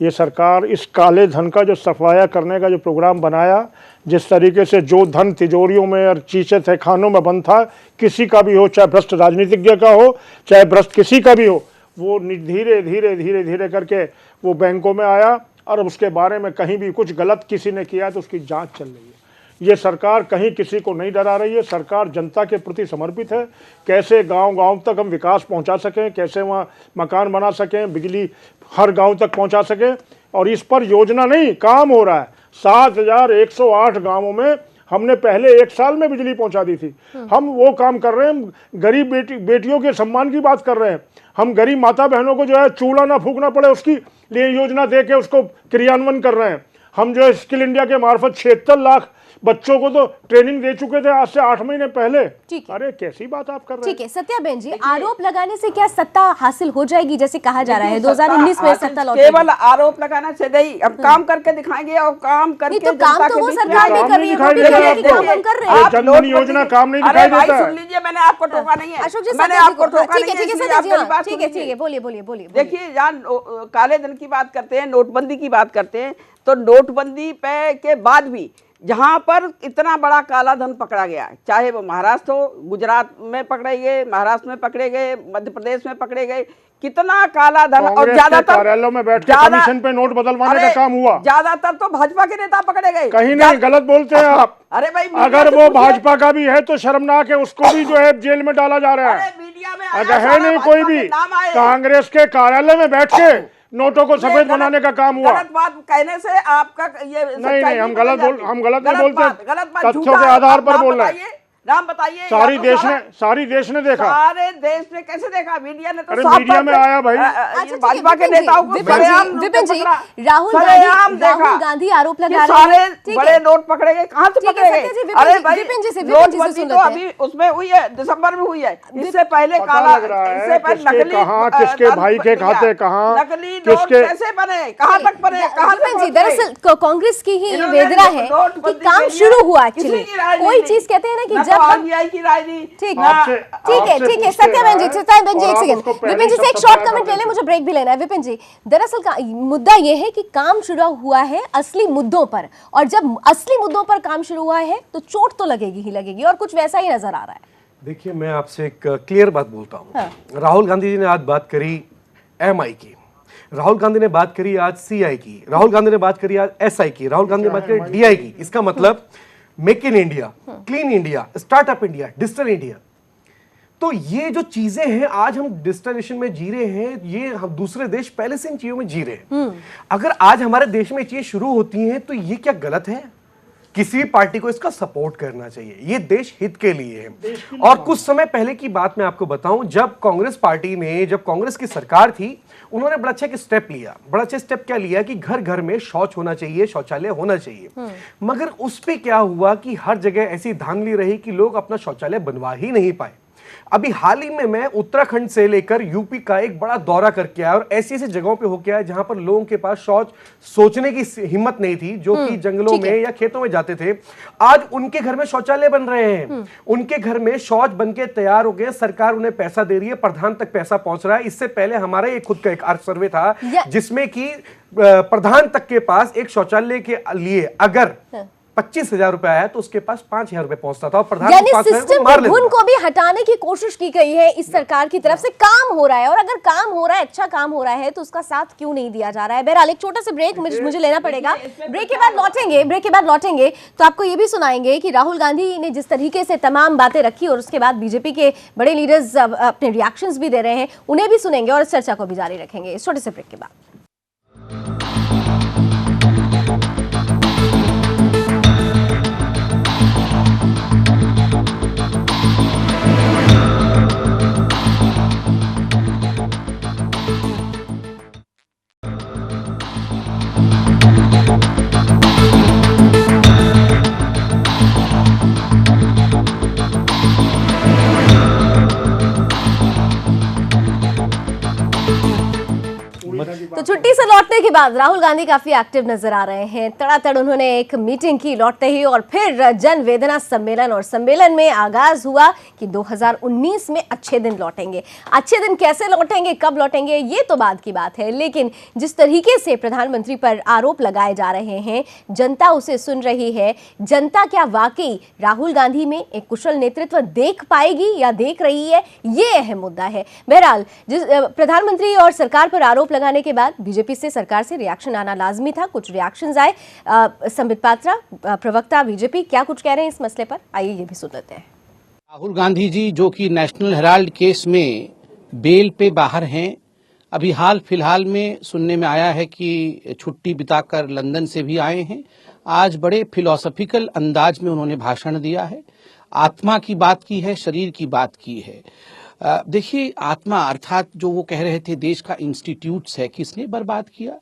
ये सरकार इस काले धन का जो सफाया करने का जो प्रोग्राम बनाया, जिस तरीके से जो धन तिजोरियों में और चीचे थे खानों में बंद था, किसी का भी हो, चाहे भ्रष्ट राजनीतिज्ञ का हो, चाहे भ्रष्ट किसी का भी हो, वो धीरे धीरे धीरे धीरे करके वो बैंकों में आया, और उसके बारे में कहीं भी कुछ गलत किसी ने किया तो उसकी जांच चल रही है। ये सरकार कहीं किसी को नहीं डरा रही है। सरकार जनता के प्रति समर्पित है। कैसे गांव-गांव तक हम विकास पहुंचा सकें, कैसे वहां मकान बना सकें, बिजली हर गांव तक पहुंचा सकें, और इस पर योजना नहीं, काम हो रहा है। 7108 गांवों में हमने पहले 1 साल में बिजली पहुंचा दी थी। हम वो काम कर रहे हैं। गरीब बेटियों के सम्मान की बात कर रहे हैं। हम गरीब माता बहनों को जो है चूल्हा ना फूकना पड़े, उसकी लिए योजना दे के उसको क्रियान्वयन कर रहे हैं। हम जो है स्किल इंडिया के मार्फत 76 लाख बच्चों को तो ट्रेनिंग दे चुके थे आज से 8 महीने पहले। ठीक है। अरे कैसी बात आप कर रहे हैं? ठीक है सत्याबेन जी, आरोप लगाने से क्या सत्ता हासिल हो जाएगी जैसे कहा जा रहा है 2019 में सत्ता लौटेगी? केवल आरोप लगाना से नहीं, अब काम करके दिखाएंगे, और काम करके नहीं तो काम जनता तो के वो बीच में सरकार भी काम कर रही है, नहीं वो भी दिखाई कह रही है कि देता काम हम कर रहे ये हैं। जन धन योजना काम नहीं अरे दिखाई भाई देता है। सुन लीजिए, मैंने आपको टोका नहीं है। अशोक जी मैंने सत्या जी आपको को, टोका ठीक नहीं है ठीक है इसलिए सत्या आप जी, मेरी हाँ, बात ठीक सुन है लीजिए। ठीक है, बोलिए बोलिए बोलिए। देखिए, जहाँ काले धन की बात करते हैं, नोटबंदी की बात करते हैं, तो नोटबंदी पे के बाद भी जहां पर इतना बड़ा काला धन पकड़ा गया, चाहे वो महाराष्ट्र हो, गुजरात में पकड़े गए, महाराष्ट्र में पकड़े गए, मध्य प्रदेश में पकड़े गए, कितना काला धन। और कांग्रेस के ज्यादातर कार्यालयों में बैठ के कमीशन पे नोट बदलवाने का काम हुआ। ज्यादातर तो भाजपा के नेता पकड़े गए। कहीं नहीं, गलत बोलते हैं आप। अरे भाई, अगर वो भाजपा का भी है तो शर्मनाक है, उसको भी जो है जेल में डाला जा रहा है। मीडिया में आया, अगर है सारा नहीं भाजपा कोई के भी, नाम आए। कांग्रेस के कार्यालय में बैठ के नोटों को ये सफेद गलत- बनाने का काम हुआ। गलत बात कहने से आपका ये नहीं, हम गलत नहीं बोलते, गलत बात, तथ्यों झूठा के है। आधार पर नाम बोल रहे हैं। बताइए, नाम बताइए। सारी या तो देश ने देखा। सारे देश ने कैसे देखा? मीडिया ने तो अरे साफ मीडिया तौर में पे, आया भाई। अच्छा, ठीक है, भाजपा के विपिन जी, नेताओं को विपिन जी, राहुल गांधी आरोप लगा रहे सारे हैं। ठीक बड़े है। नोट पकड़े गए, कहाँ से ठीक है, पकड़े सत्या जी, गए? विपिन अरे जी, भाई, विपिन जी से नोटबंदी सुन तो लेते हैं। अभी उसमें हुई है, दिसंबर में हुई है। इससे पहले पता काला, लग रहा है इससे पहले किसके नकली कहाँ, किसके धन भाई के दिया। खाते कहाँ, नकली नोट किसके- कैसे बने, कहाँ तक बने, कहाँ से विपिन जी, पहुंच गए? दरअसल कांग्रेस की ही इन्होंने वेदना है कि नोटबंदी काम के लिए शुरू हुआ किसी एक्चुअली। की राय कोई नहीं चीज कहते हैं ना कि ना जब तो हम RBI की राय दी, ठीक ना- है ठीक है सत्याबेन जी एक सेकंड, विपिन जी से एक शॉर्ट कमेंट ले लें, मुझे ब्रेक भी लेना है। विपिन जी, दरअसल मुद्दा ये है कि काम शुरू हुआ है असली मुद्दों पर, और जब असली मुद्दों पर काम शुरू हुआ है तो चोट तो लगेगी ही लगेगी, और कुछ वैसा ही नजर आ रहा है। देखिए, मैं आपसे एक क्लियर बात बोलता हूँ। हाँ। राहुल गांधी जी ने आज बात करी MI की, राहुल गांधी ने बात करी आज CI की, राहुल गांधी ने बात करी आज SI की, राहुल गांधी ने बात करी DI की। इसका मतलब make in India, clean India, startup India, digital India. तो ये जो चीजें हैं, आज हम डिजिटलाइजेशन में जी रहे हैं, ये हम दूसरे देश पहले से इन चीजों में जी रहे हैं। अगर आज हमारे देश में ये चीजें शुरू होती हैं तो ये क्या गलत है? किसी भी पार्टी को इसका सपोर्ट करना चाहिए, ये देश हित के लिए है। और कुछ समय पहले की बात मैं आपको बताऊं, जब कांग्रेस की सरकार थी, उन्होंने बड़ा अच्छा एक स्टेप लिया। बड़ा अच्छा स्टेप क्या लिया कि घर घर में शौच होना चाहिए, शौचालय होना चाहिए। मगर उस पे क्या हुआ कि हर जगह ऐसी धांधली रही कि लोग अपना शौचालय बनवा ही नहीं पाए। अभी हाल ही में मैं उत्तराखंड से लेकर यूपी का एक बड़ा दौरा करके आया और ऐसी ऐसी जगहों पे होके आया जहां पर लोगों के पास शौच सोचने की हिम्मत नहीं थी, जो कि जंगलों में या खेतों में जाते थे। आज उनके घर में शौचालय बन रहे हैं, उनके घर में शौच बनके तैयार हो गए, सरकार उन्हें पैसा दे रही है, प्रधान तक पैसा पहुंच रहा है। इससे पहले हमारा एक खुद का एक सर्वे था जिसमें कि प्रधान तक के पास एक शौचालय के लिए अगर 25,000 रुपए आया तो उसके पास 5,000 रुपए पहुंचता था और प्रधान यानी सिस्टम की धुन को भी हटाने की कोशिश की गई है इस सरकार की तरफ से। काम हो रहा है, और अगर काम हो रहा है, अच्छा काम हो रहा है, तो उसका साथ क्यों नहीं दिया जा रहा है? बहरहाल एक छोटा सा ब्रेक मुझे लेना पड़ेगा। ब्रेक के बाद लौटेंगे तो आपको ये भी सुनाएंगे कि राहुल गांधी ने जिस तरीके से तमाम बातें रखी और उसके बाद बीजेपी के बड़े लीडर्स अपने रिएक्शंस भी दे रहे हैं, उन्हें भी सुनेंगे और इस चर्चा को भी जारी रखेंगे इस छोटे से ब्रेक के बाद। तो छुट्टी से लौटने के बाद राहुल गांधी काफी एक्टिव नजर आ रहे हैं। तड़ातड़ उन्होंने एक मीटिंग की लौटते ही, और फिर जन वेदना सम्मेलन, और सम्मेलन में आगाज हुआ कि 2019 में अच्छे दिन लौटेंगे। अच्छे दिन कैसे लौटेंगे, कब लौटेंगे, ये तो बाद की बात है, लेकिन जिस तरीके से प्रधानमंत्री पर आरोप लगाए जा रहे हैं, जनता उसे सुन रही है। जनता क्या वाकई राहुल गांधी में एक कुशल नेतृत्व देख पाएगी या देख रही है, ये अहम मुद्दा है। बहरहाल जिस प्रधानमंत्री और सरकार पर आरोप लगाने के बाद बीजेपी से, सरकार से रिएक्शन आना लाजमी था। कुछ रिएक्शंस आए। संबित पात्रा, प्रवक्ता बीजेपी, क्या कुछ कह रहे हैं इस मसले पर, आइए ये भी सुन लेते हैं। राहुल गांधी जी जो कि नेशनल हेराल्ड केस में बेल पे बाहर हैं, अभी हाल फिलहाल में सुनने में आया है कि छुट्टी बिताकर लंदन से भी आए हैं। आज बड़े फिलोसॉफिकल अंदाज में उन्होंने भाषण दिया है, आत्मा की बात की है, शरीर की बात की है। देखिए, आत्मा अर्थात जो वो कह रहे थे देश का इंस्टीट्यूट्स है, किसने बर्बाद किया?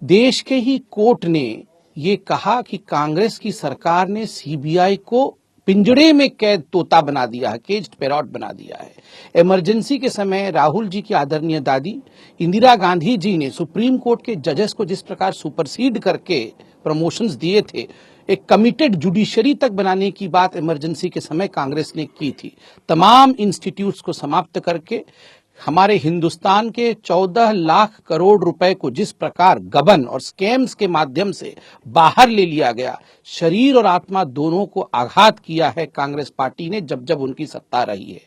देश के ही कोर्ट ने ये कहा कि कांग्रेस की सरकार ने सीबीआई को पिंजड़े में कैद तोता बना दिया है, केज्ड पैरॉट बना दिया है। इमरजेंसी के समय राहुल जी की आदरणीय दादी इंदिरा गांधी जी ने सुप्रीम कोर्ट के जजेस को जिस प्रकार सुपरसीड करके प्रमोशंस दिए थे, एक कमिटेड जुडिशरी तक बनाने की बात इमरजेंसी के समय कांग्रेस ने की थी। तमाम इंस्टीट्यूट्स को समाप्त करके हमारे हिंदुस्तान के 14 लाख करोड़ रुपए को जिस प्रकार गबन और स्कैम्स के माध्यम से बाहर ले लिया गया, शरीर और आत्मा दोनों को आघात किया है कांग्रेस पार्टी ने जब जब उनकी सत्ता रही है।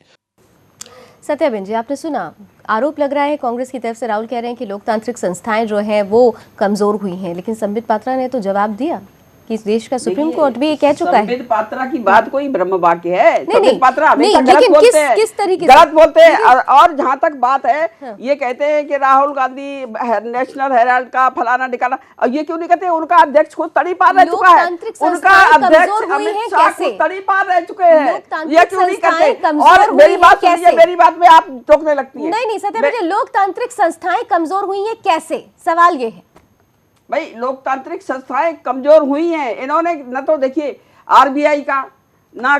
सत्याबेन जी, आपने सुना, आरोप लग रहा है कांग्रेस की तरफ से। राहुल कह रहे हैं कि लोकतांत्रिक संस्थाएं जो है वो कमजोर हुई हैं, लेकिन संबित पात्रा ने तो जवाब दिया कि इस देश का सुप्रीम कोर्ट भी ये कह चुका है। संबित पात्रा की बात कोई ब्रह्म वाक्य है। नहीं, संबित पात्रा हमेशा नहीं, गलत लेकिन बोलते हैं, किस तरीके से गलत बोलते हैं। और जहां तक बात है, ये कहते हैं कि राहुल गांधी नेशनल हेराल्ड का फलाना ठिकाना, और ये क्यों नहीं कहते? उनका अध्यक्ष खुद तड़ी पार रह चुका है, उनका अध्यक्ष अमित शाह खुद तड़ी पार रह चुके हैं, ये क्यों नहीं कहते? और मेरी बात सुनिए, मेरी बात में आप टोकने लगती है। नहीं सत्याबेन जी, लोकतांत्रिक संस्थाएं कमजोर हुई है कैसे, सवाल ये है। भाई, लोकतांत्रिक संस्थाएं कमजोर हुई हैं। इन्होंने न तो देखिए आरबीआई का, ना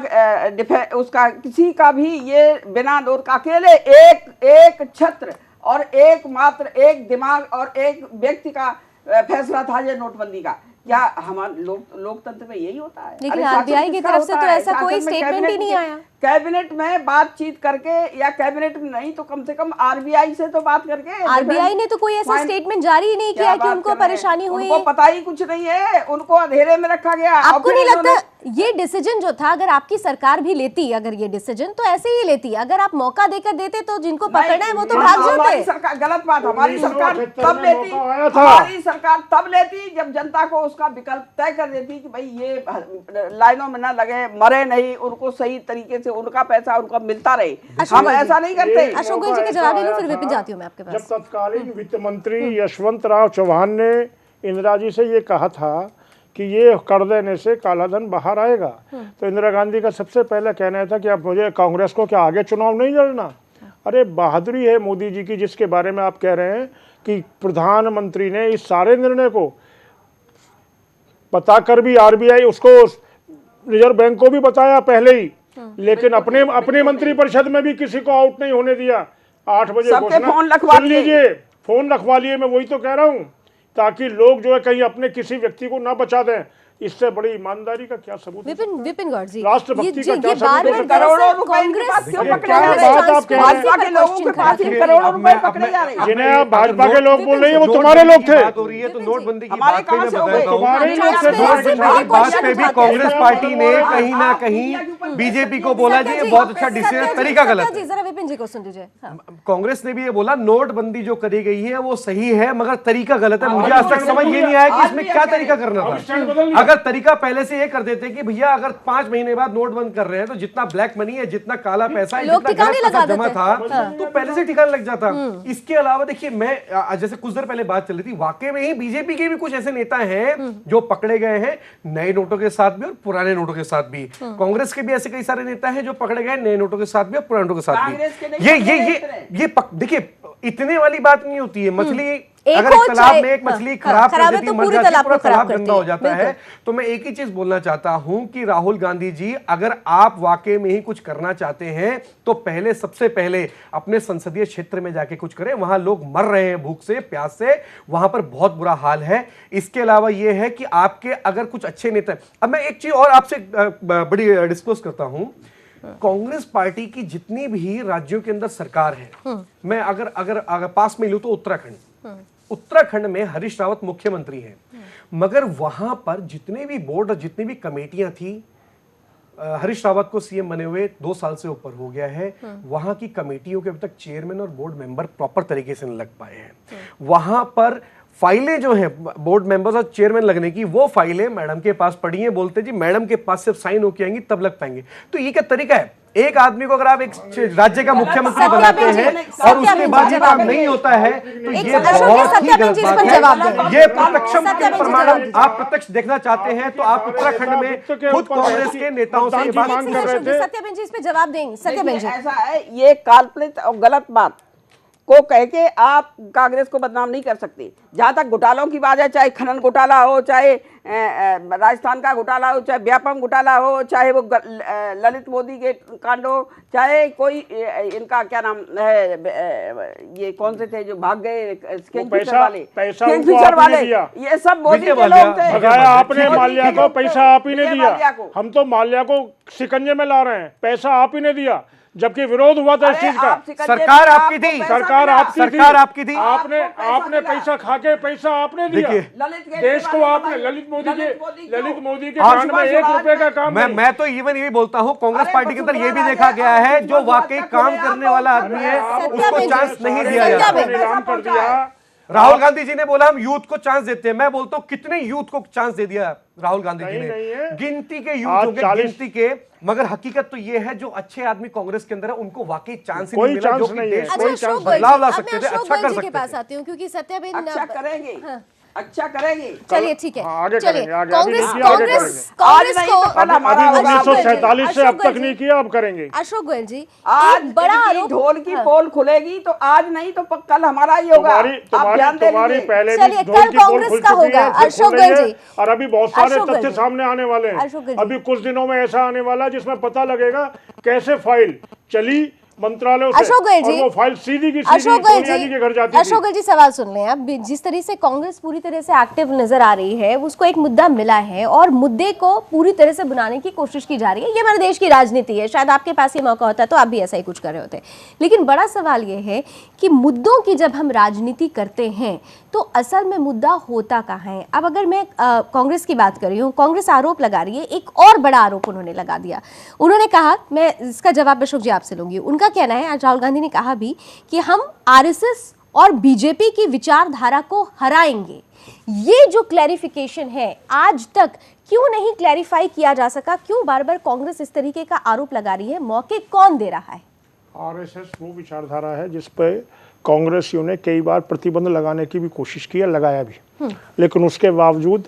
उसका किसी का भी, ये बिना नोट का अकेले एक छत्र और एकमात्र एक दिमाग और एक व्यक्ति का फैसला था ये नोटबंदी का। क्या हमारे लोकतंत्र में यही होता है? लेकिन आरबीआई की तरफ से तो ऐसा कोई स्टेटमेंट ही नहीं आया। कैबिनेट में बातचीत करके, या कैबिनेट में नहीं तो कम से कम आरबीआई से तो बात करके। आरबीआई ने तो कोई ऐसा स्टेटमेंट जारी ही नहीं किया कि उनको परेशानी हुई। उनको पता ही कुछ नहीं है, उनको अंधेरे में रखा गया। आपको नहीं लगता ये डिसीजन जो था, अगर आपकी सरकार भी लेती, अगर ये डिसीजन तो ऐसे ही लेती, अगर आप मौका देकर देते तो जिनको पकड़ना है वो तो भाग जाते। सरकार गलत बात, हमारी सरकार तब लेती, हमारी सरकार तब लेती जब जनता को उसका विकल्प तय कर देती कि भाई ये लाइनों में ना लगे, मरे नहीं, उनको सही तरीके से उनका पैसा उनको मिलता रहे। हम ऐसा नहीं करते। अशोक जी के जवाब ले लूं, फिर विपिन जाती हूं मैं आपके पास। जब तत्कालीन वित्त मंत्री यशवंत राव चौहान ने इंदिरा जी से ये कहा था कि ये कर देने से काला धन बाहर आएगा। तो इंदिरा गांधी का सबसे पहले कहना था कि अब मुझे कांग्रेस को क्या आगे चुनाव नहीं लड़ना। अरे बहादुरी है मोदी जी की, जिसके बारे में आप कह रहे हैं कि प्रधानमंत्री ने इस सारे निर्णय को बताकर भी आरबीआई उसको रिजर्व बैंक को भी बताया पहले ही, लेकिन अपने मंत्रिपरिषद में भी किसी को आउट नहीं होने दिया। 8 बजे सबके फोन रखवा लीजिए, फोन रखवा लिए। मैं वही तो कह रहा हूँ, ताकि लोग जो है कहीं अपने किसी व्यक्ति को ना बचा दें। इससे बड़ी ईमानदारी का क्या सबूत है? विपिन गौड़ जी, राष्ट्रभक्ति का क्या बार सबूत है? करोड़ों रुपए इनके पास क्यों पकड़े जा रहे हैं? भाजपा के लोगों के पास करोड़ों रुपए पकड़े जा रहे हैं। जिन्हें आप भाजपा के लोग बोल रहे हैं वो तुम्हारे लोग थे। बात हो रही है तो नोटबंदी की हमारे बात पे कहाँ मैं से हो बताता गए? हूं। तुम्हारे ही लोग थे। नोटबंदी की बात पे भी कांग्रेस पार्टी ने कहीं ना कहीं बीजेपी को बोला जी ये बहुत अच्छा डिसीजन, तरीका गलत है। जरा विपिन जी को सुन लीजिए। कांग्रेस ने भी ये बोला नोटबंदी जो करी गई है वो सही है मगर तरीका गलत है। मुझे आज तक समझ ये नहीं आया कि इसमें क्या तरीका करना था। अगर तरीका पहले से ये कर देते कि भैया अगर 5 महीने बाद नोट बंद कर रहे हैं तो जितना ब्लैक मनी है, जितना काला पैसा है, लोग जितना ठिकाने गलत पैसा लगा जमा देते था तो पहले से ठिकाना लग जाता। इसके अलावा देखिए, मैं जैसे कुछ देर पहले बात चल रही थी, वाकई में ही बीजेपी के भी कुछ ऐसे नेता हैं जो पकड़े गए हैं नए नोटों के साथ भी और पुराने नोटों के साथ भी। कांग्रेस के भी ऐसे कई सारे नेता हैं जो पकड़े गए नए नोटों के साथ भी और पुराने नोटों के साथ भी। ये देखिए, इतने वाली बात नहीं होती है। मछली अगर एक तालाब में एक मछली खराब कर देती है, मर जाती है, पूरा तालाब गंदा हो जाता है। तो मैं एक ही चीज बोलना चाहता हूं कि राहुल गांधी जी, अगर आप वाकई में ही कुछ करना चाहते हैं तो पहले, सबसे पहले अपने संसदीय क्षेत्र में जाके कुछ करें। वहां लोग मर रहे हैं भूख से, प्यास से, वहां पर बहुत बुरा हाल है। इसके अलावा यह है कि आपके अगर कुछ अच्छे नेता, अब मैं एक चीज और आपसे बड़ी डिस्कस करता हूं। कांग्रेस पार्टी की जितनी भी राज्यों के अंदर सरकार है, मैं अगर पास में लूं तो उत्तराखंड में हरीश रावत मुख्यमंत्री हैं, मगर वहां पर जितने भी बोर्ड और जितनी भी कमेटियां थी, हरीश रावत को सीएम बने हुए 2 साल से ऊपर हो गया है, वहां की कमेटियों के अभी तक चेयरमैन और बोर्ड मेंबर प्रॉपर तरीके से नहीं लग पाए हैं। वहां पर फाइलें जो हैं बोर्ड मेंबर्स और चेयरमैन लगने की, वो फाइलें मैडम के पास पड़ी हैं। बोलते जी मैडम के पास सिर्फ साइन होके आएंगी तब लग पाएंगे। तो ये क्या तरीका है? एक आदमी को अगर आप एक राज्य का मुख्यमंत्री बनाते हैं और उसके बाद ये काम नहीं होता है तो ये बहुत ही गलत बात है। ये प्रत्यक्षम के प्रमाण आप प्रत्यक्ष देखना चाहते हैं तो आप उत्तराखंड में खुद कांग्रेस के नेताओं से ये बात कर रहे थे। सत्यबेन जी इस पे जवाब देंगे। सत्यबेन जी, ऐसा है, ये काल्पनिक और गलत बात को कह के आप कांग्रेस को बदनाम नहीं कर सकते। जहां तक घोटालों की बात है, चाहे खनन घोटाला हो, चाहे राजस्थान का घोटाला हो, चाहे व्यापम घोटाला हो, चाहे वो ललित मोदी के कांड हो, चाहे कोई इनका क्या नाम है, ये कौन से थे जो भाग गए किंगफिशर वाले, ये सब मोदी के लोग थे। भगाया आपने माल्या को, पैसा आप ही ने दिया। हम तो माल्या को शिकंजे में ला रहे हैं, पैसा आप ही ने दिया, जबकि विरोध हुआ था इस चीज का। सरकार आपकी थी, सरकार आपकी थी। आपने पैसा खाके पैसा आपने दिया देश को। आपने ललित मोदी के कांड में 1 रुपए का काम नहीं। मैं तो इवन यही बोलता हूँ, कांग्रेस पार्टी के अंदर ये भी देखा गया है, जो वाकई काम करने वाला आदमी है उसको चांस नहीं दिया जाता। राहुल गांधी जी ने बोला हम यूथ को चांस देते हैं। मैं बोलता हूं कितने यूथ को चांस दे दिया राहुल गांधी जी ने? गिनती के यूथ हो गए, गिनती के। मगर हकीकत तो ये है, जो अच्छे आदमी कांग्रेस के अंदर है उनको वाकई चांस ही नहीं मिला, जो कि देश को बदलाव ला सकते थे, अच्छा कर सकते थे। पास आती हूँ क्योंकि सत्यबेन अच्छा करेंगे, अच्छा करेंगे। चलिए ठीक है, चलिए कांग्रेस को अभी 1947 से अब तक नहीं किया, अब करेंगे। अशोक गोयल जी, आज एक बड़ा आरोप, ढोल की पोल खुलेगी तो आज नहीं तो कल हमारा ही होगा। आप ध्यान दे लीजिए। पहले चलिए, ढोल कल की पोल कांग्रेस खुल का चुकी होगा। है, अशोक गोयल जी, और अभी बहुत सारे अशोक गोयल तथ्य जी, सामने आने वाले अशोक गोयल हैं। जी। अभी कुछ दिनों में ऐसा आने वाला है जिसमें पता लगेगा कैसे फाइल चली मंत्रालयों से, अशोक गोयल जी, और वो फाइल सीधी की सीधी अशोक गोयल सोनिया जी के घर जाती थी। अशोक गोयल जी सवाल सुन लें। अब जिस तरह से कांग्रेस पूरी तरह से एक्टिव नजर आ रही है, उसको एक मुद्दा मिला है और मुद्दे को पूरी तरह से बनाने की कोशिश की जा रही है। ये हमारे देश की राजनीति है, शायद आपके पास ये मौका होता तो आप भी ऐसा ही कुछ कर रहे होते। लेकिन बड़ा सवाल ये है कि मुद्दों की जब हम राजनीति करते हैं तो असल में मुद्दा होता कहाँ है? अब अगर मैं कांग्रेस की बात कर रही हूँ, कांग्रेस आरोप लगा रही है, एक और बड़ा आरोप उन्होंने लगा दिया। उन्होंने कहा, मैं इसका जवाब अशोक जी आपसे लूंगी, उनका कहना है, आज राहुल गांधी ने कहा भी कि हम आरएसएस और बीजेपी की विचारधारा को हराएंगे। ये जो क्लैरिफिकेशन है आज तक क्यों नहीं क्लैरिफाई किया जा सका? क्यों बार बार कांग्रेस इस तरीके का आरोप लगा रही है? मौके कौन दे रहा है? आरएसएस वो विचारधारा है जिस पे कांग्रेसियों ने कई बार प्रतिबंध लगाने की भी कोशिश की है, लगाया भी, लेकिन उसके बावजूद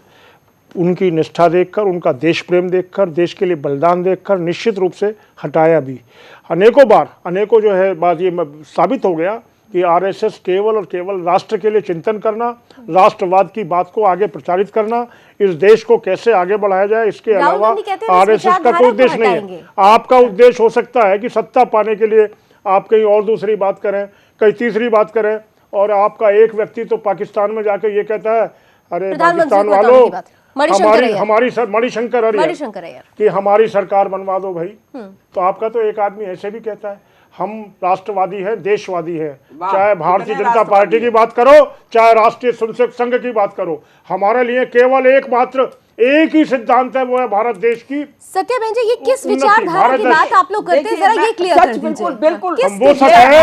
उनकी निष्ठा देखकर, उनका देश प्रेम देखकर, देश के लिए बलिदान देखकर निश्चित रूप से हटाया भी। अनेकों जो है बात ये साबित हो गया कि आरएसएस केवल और केवल राष्ट्र के लिए चिंतन करना, राष्ट्रवाद की बात को आगे प्रचारित करना, इस देश को कैसे आगे बढ़ाया जाए, इसके अलावा आरएसएस का कोई उद्देश्य नहीं है। आपका उद्देश्य हो सकता है कि सत्ता पाने के लिए आप कहीं और दूसरी बात करें, कहीं तीसरी बात करें, और आपका एक व्यक्ति तो पाकिस्तान में जाकर ये कहता है, अरे पाकिस्तान वालों मणिशंकर अय्यर कि हमारी सरकार बनवा दो भाई। तो आपका तो एक आदमी ऐसे भी कहता है। हम राष्ट्रवादी हैं, देशवादी हैं, चाहे भारतीय जनता पार्टी की बात करो, चाहे राष्ट्रीय स्वयंसेवक संघ की बात करो, हमारे लिए केवल एकमात्र एक ही सिद्धांत है, वो है भारत देश की। सत्यबेन जी, ये किस विचारधारा की बात आप लोग करते हैं, जरा ये क्लियर कर दीजिए। बिल्कुल हम वो सच है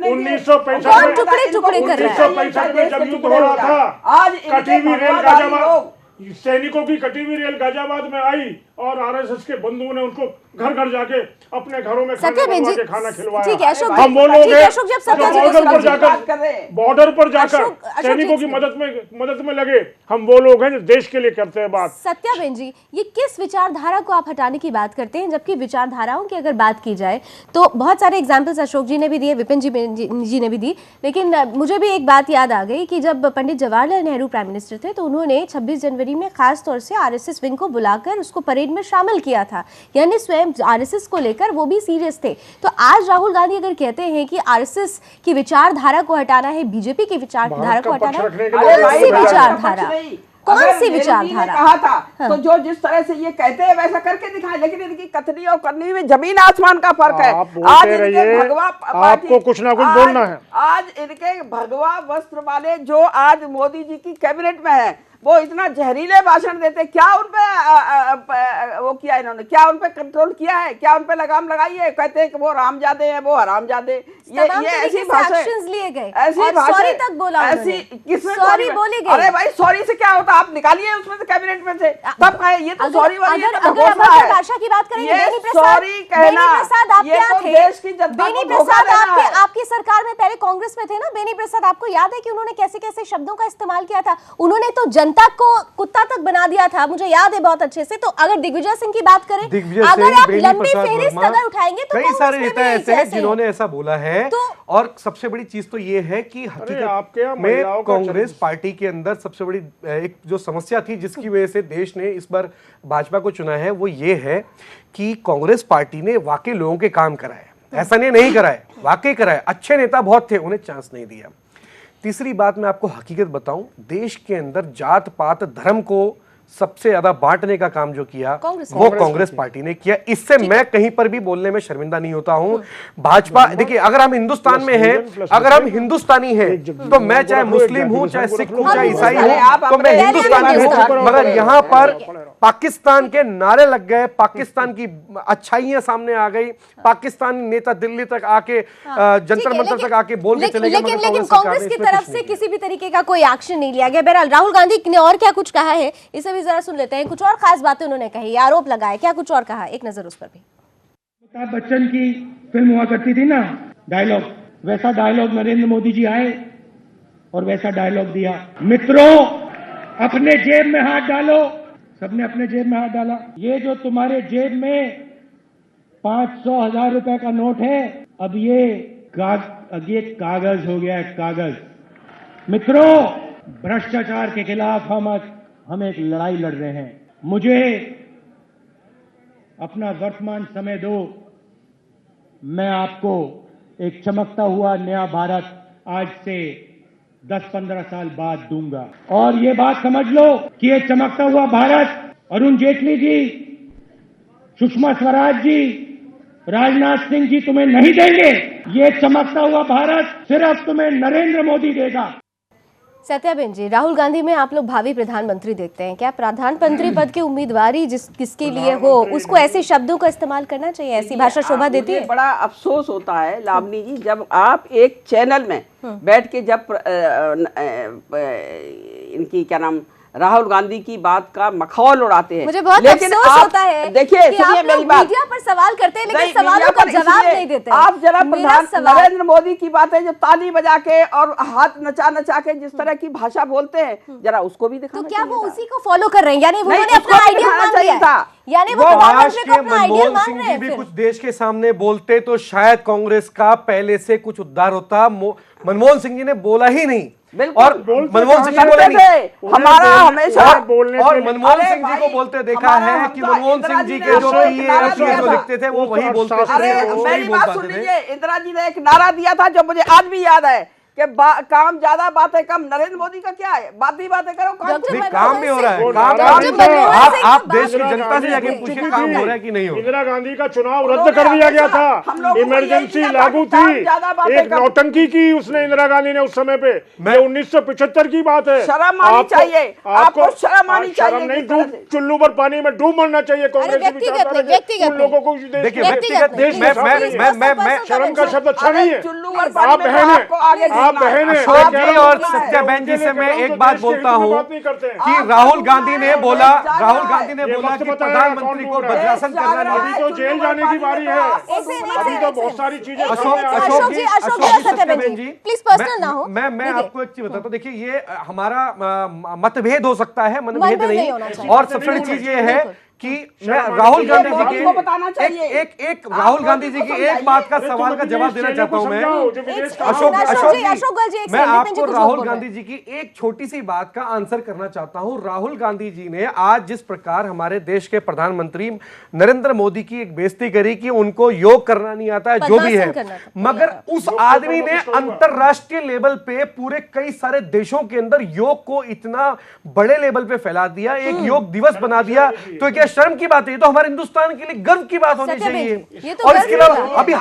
1965 में जब युद्ध हो रहा था, आज कटी हुई रेल गाजियाबाद, सैनिकों की कटी हुई रेल गाजियाबाद में आई और आरएसएस के बंधुओं ने उनको घर घर जाके अपने घरों में खाना खिलवाया। ठीक है अशोक, हम वो लोग हैं अशोक, जब बॉर्डर पर जाकर सैनिकों की मदद में लगे, हम वो लोग हैं जो देश के लिए करते हैं बात। सत्याबेन जी, ये किस विचारधारा को आप हटाने की बात करते हैं, जबकि विचारधाराओं की अगर बात की जाए तो बहुत सारे एग्जाम्पल्स अशोक जी ने भी दिए, विपिन जी ने भी दी, लेकिन मुझे भी एक बात याद आ गई कि जब पंडित जवाहरलाल नेहरू प्राइम मिनिस्टर थे तो उन्होंने 26 जनवरी में खास तौर से आरएसएस विंग को बुलाकर उसको परेड में शामिल किया था, यानी स्वयं आरएसएस को लेकर वो भी सीरियस थे। तो आज राहुल गांधी अगर कहते हैं कि आरएसएस की विचारधारा को हटाना है, बीजेपी की विचारधारा को हटाना है, कौन सी विचारधारा, कौन सी विचारधारा कहा था? तो जो जिस तरह से ये कहते हैं वैसा करके दिखाए, लेकिन इनकी कथनी और करनी में जमीन आसमान का फर्क है। आज इनके भगवा, आपको कुछ ना कुछ बोलना है। आज इनके भगवा वस्त्र वाले जो आज मोदी जी की कैबिनेट में है, वो इतना जहरीले भाषण देते, क्या उनपे वो किया इन्होंने, क्या उनपे कंट्रोल किया है, क्या उनपे लगाम लगाई है? कहते हैं कि वो रामजादे हैं, वो हरामजादे। ये ऐसी भाषा लिए गए, ऐसी सॉरी तक बोला, ऐसी किसने सॉरी बोली गई? अरे भाई सॉरी से क्या होता, आप निकालिए उसमें से कैबिनेट में से, तब कहे ये तो सॉरी वाली है। अगर आशा की बात करेंगे, बेनी प्रसाद आप क्या थे? देश की जनता बेनी प्रसाद आपकी सरकार में पहले कांग्रेस में थे ना, बेनी प्रसाद, आपको याद है कि उन्होंने कैसे कैसे शब्दों का इस्तेमाल किया था? उन्होंने तो जनता को कुत्ता तक बना दिया था, मुझे याद है बहुत अच्छे से। तो अगर दिग्विजय सिंह की बात करें, अगर आप लंबी फेहरिस्त अगर उठाएंगे तो कई सारे नेता ऐसे हैं जिन्होंने ऐसा बोला है। और सबसे बड़ी चीज तो ये है कि हकीकत में कांग्रेस पार्टी के अंदर सबसे बड़ी एक जो समस्या थी जिसकी वजह से देश ने इस बार भाजपा को चुना है, वो ये है कि कांग्रेस पार्टी ने वाकई लोगों के काम कराए, ऐसा नहीं कराए, वाकई कराए। अच्छे नेता बहुत थे, उन्हें चांस नहीं दिया। तीसरी बात मैं आपको हकीकत बताऊं, देश के अंदर जात पात धर्म को सबसे ज्यादा बांटने का काम जो किया वो कांग्रेस पार्टी ने किया। इससे मैं कहीं पर भी बोलने में शर्मिंदा नहीं होता हूं। भाजपा, देखिए अगर हम हिंदुस्तान में हैं, अगर हम हिंदुस्तानी हैं, तो मैं चाहे मुस्लिम हूं, चाहे सिख हूं, चाहे ईसाई हूं, तो मैं हिंदुस्तानी हूं। मगर यहां पर पाकिस्तान के नारे लग गए, पाकिस्तान की अच्छाइयां सामने आ गई, पाकिस्तानी नेता दिल्ली तक आके जंतर मंतर तक आके बोल के चले गए। लेकिन कांग्रेस की तरफ से किसी भी तरीके का कोई एक्शन नहीं लिया गया। बहरहाल राहुल गांधी ने और क्या कुछ कहा है, इसे भी जरा सुन लेते हैं। कुछ और खास बातें उन्होंने कही, आरोप लगाए, क्या कुछ और कहा, एक नजर उस पर भी। अमिताभ बच्चन की फिल्म हुआ करती थी ना, डायलॉग, वैसा डायलॉग नरेंद्र मोदी जी आए और वैसा डायलॉग दिया, मित्रों अपने जेब में हाथ डालो। सबने अपने जेब में हाथ डाला। ये जो तुम्हारे जेब में 500,000 रुपए का नोट है, अब ये कागज हो गया है, कागज। मित्रों, भ्रष्टाचार के खिलाफ हम एक लड़ाई लड़ रहे हैं। मुझे अपना वर्तमान समय दो, मैं आपको एक चमकता हुआ नया भारत आज से 10-15 साल बाद दूंगा। और ये बात समझ लो कि ये चमकता हुआ भारत अरुण जेटली जी, सुषमा स्वराज जी, राजनाथ सिंह जी तुम्हें नहीं देंगे। ये चमकता हुआ भारत सिर्फ तुम्हें नरेंद्र मोदी देगा। सत्याबेन जी, राहुल गांधी में आप लोग भावी प्रधानमंत्री देखते हैं क्या? प्रधानमंत्री पद की उम्मीदवारी किसके लिए हो, उसको ऐसे शब्दों का इस्तेमाल करना चाहिए, ऐसी भाषा शोभा देती है? बड़ा अफसोस होता है लावनी जी, जब आप एक चैनल में बैठ के जब इनकी क्या नाम राहुल गांधी की बात का मखौल उड़ाते हैं। मुझे बहुत लेकिन अफसोस आप होता है देखिए, कि सुनिए आप मेरी लोग बात, मीडिया पर सवाल करते हैं लेकिन नहीं, सवालों मीडिया का पर जवाब इसलिए नहीं देते। आप जरा मेरा सवाल नरेंद्र मोदी की बातें जो ताली बजा के और हाथ नचा नचा के जिस तरह की भाषा बोलते हैं, जरा उसको भी तो दिखाना क्या वो चाहिए था। उसी को फॉलो कर रहे हैं, यानी नहीं, उन्होंने अपना उसको भी आइडियल दिखाना मान चाहिए लिया था। है, यानी वो काश प्रधानमंत्री के को अपना आइडियल मनमोहन मान सिंह रहे जी हैं भी फिर। कुछ देश के सामने बोलते तो शायद कांग्रेस का पहले से कुछ उद्धार होता। मनमोहन सिंह जी ने बोला ही नहीं, बिल्कुल, और बोलते मनमोहन सिंह जी कहाँ बोले करते नहीं। थे। हमारा हमेशा बोलने और के लिए- मनमोहन अरे सिंह जी को भाई, बोलते देखा हमारा है हम कि तो मनमोहन इंदिरा सिंह जी जी ने के जो आपको एक नारा पीए दिया जो था। लिखते थे वो वही बोलते थे, अरे वो मेरी वही बात बोल सुन पाते थे। लीजिए, इंदिरा जी ने एक नारा दिया था जो मुझे आज भी याद है कि काम ज्यादा बातें कम। नरेंद्र मोदी का क्या है, बात ही बातें करो, काम डॉक्टर नहीं, काम नहीं हो रहा है, वो काम नारा नहीं भी हो रहा है। था। सिंह आप की देश की बात जनता से जाके करते पूछिए थे। काम हो रहा है कि नहीं हो रहा है। इंदिरा गांधी का चुनाव उन्होंने रद्द कर दिया गया हमेशा हम था, लोगों को यही इमरजेंसी दिया था लागू कि काम ज्यादा थी, बातें एक कम। नौटंकी की उसने इंदिरा गांधी ने उस समय पे। मैं- 1975 की बात है। शर्म आनी चाहिए, आपको शर्म आनी चाहिए शर्म नहीं, किस तरह डूब से। चुल्लू पर पानी में डूब मरना चाहिए कांग्रेस की व्यक्तिगत विचारधारा नहीं, के व्यक्तिगत उन लोगों को। देखिए व्यक्तिगत व्यक्तिगत नहीं, मैं प्लीज, मैं शर्म का शब्द अच्छा अरे नहीं है। चुल्लू और आप पानी में तो बहन आपको आगे है, आप बढ़ना है। बहन है। अशोक मैं कह जी रहा हूं और कि सत्या बहन जी से मैं उनके लिए एक बात देश के हित बोलता में हूं बात नहीं करते हैं। कि आप राहुल डूबना गांधी ने है, बोला, देश जाग राहुल रहा गांधी ने ये बोला वक्त कि बताया प्रधानमंत्री कौन को डूब रहा है। बज्रासन देश करना जाग रहा नहीं। अभी तो जेल जाने की बारी है, अभी तो बहुत सारी चीजें एक सामने मिनट, आ रही हैं। अशोक जी, अशोक जी और सत्यबेन जी, प्लीज पर्सनल ना हो। मैं देखिए, आपको एक चीज बताता हूं, देखिए ये हमारा मतभेद हो सकता है, मनभेद मनभेद नहीं होना नहीं। चाहिए। और सबसे बड़ी चीज ये है बिल्कुल। कि मैं राहुल गांधी जी मोदी को बताना के चाहिए। एक राहुल गांधी जी की एक बात का सवाल का जवाब देना चाहता हूं मैं। अशोक अशोक जी, जी, अशोक जी, एक मैं सेकंड, आपको कुछ राहुल बोल रहे गांधी जी की एक छोटी सी बात का आंसर करना चाहता हूं। राहुल गांधी जी ने आज जिस प्रकार हमारे देश के प्रधानमंत्री नरेंद्र मोदी की एक बेइज्जती करी कि उनको योग करना नहीं आता है, जो भी है, पद्मासन करना था। मगर उस आदमी ने अंतरराष्ट्रीय लेवल पे पूरे कई सारे देशों के अंदर योग को इतना बड़े लेवल पे फैला दिया, एक योग दिवस बना दिया। तो क्या शर्म की बात है? ये तो हमारे हिंदुस्तान के लिए गर्व की बात होनी सत्यबेन, चाहिए। ये तो और गर्व इसके की अलावा बात है। अभी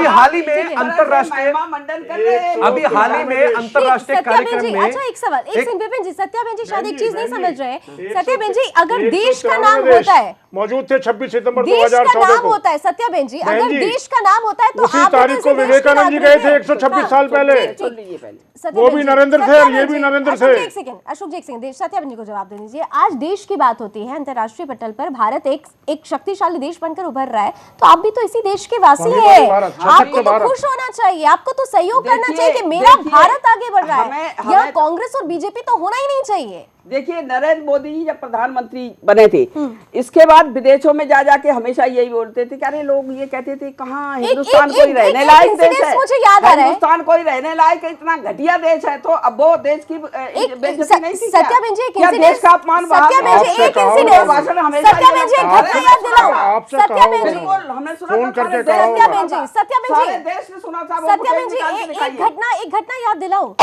हाल ही में ठीक है। अंतरराष्ट्रीय महिमा मंडन कर रहे हैं। अभी हाल ही में अंतरराष्ट्रीय सत्याबेन कार्यक्रम जी, में अच्छा एक सवाल, एक सेकंड विपिन जी, सत्याबेन जी शायद एक चीज नहीं समझ रहे हैं। एक सत्याबेन जी, अगर 193 देश का नाम होता है, मौजूद थे 26 सितंबर देश का 2014 नाम को। होता है, सत्याबेन जी, बहन अगर जी, देश का नाम होता है तो उसी आप भी तारीख तो को इस देश के विवेकानंद जी नागरिक गए थे हैं। 126 हाँ, साल पहले। ठीक, ठीक। सुन लीजिए पहले। सत्याबेन वो भी जी, नरेंद्र थे और सत्याबेन ये भी जी, नरेंद्र अशोक थे। जी, एक सेकंड, अशोक जी एक सेकंड, सत्याबेन जी को जवाब दे दीजिए। आज देश की बात होती है, अंतर्राष्ट्रीय पटल पर भारत एक शक्तिशाली देश बनकर उभर रहा है, तो आप भी तो इसी देश के वासी आगे हैं, बढ़ो भारत, सशक्त आपको तो भारत। खुश होना चाहिए, आपको तो सहयोग करना देखिए, चाहिए कि मेरा देखिए, भारत आगे बढ़ रहा है। हमें- या हमें- कांग्रेस और बीजेपी तो होना ही नहीं चाहिए। देखिए, नरेंद्र मोदी जी जब प्रधानमंत्री बने थे, इसके बाद विदेशों में जा जाके हमेशा यही बोलते थे कि अरे लोग ये कहते थे कहाँ हिंदुस्तान कोई रहने लायक देश है, मुझे याद आ रहा है, हिंदुस्तान कोई रहने लायक है, इतना घटिया देश है। तो अब वो देश की बेइज्जती नहीं थी क्या? सत्याबेन जी, एक क्या इंसिडेंट, देश का अपमान बढ़ा सत्याबेन जी, आपसे एक कहो, इंसिडेंट, भाषण हमेशा सत्याबेन जी, एक ये घटना याद दिलाओ, आपसे कहो, सत्याबेन जी, बिल्कुल, हमने सुना फोन था, करके सारे कहो। देश सत्याबेन ने जी, सुना था। सत्याबेन सारे जी, देश ने सुना था। वो सत्याबेन मुझे जी, निकाल के दिखाइए। एक घटना याद दिलाओ।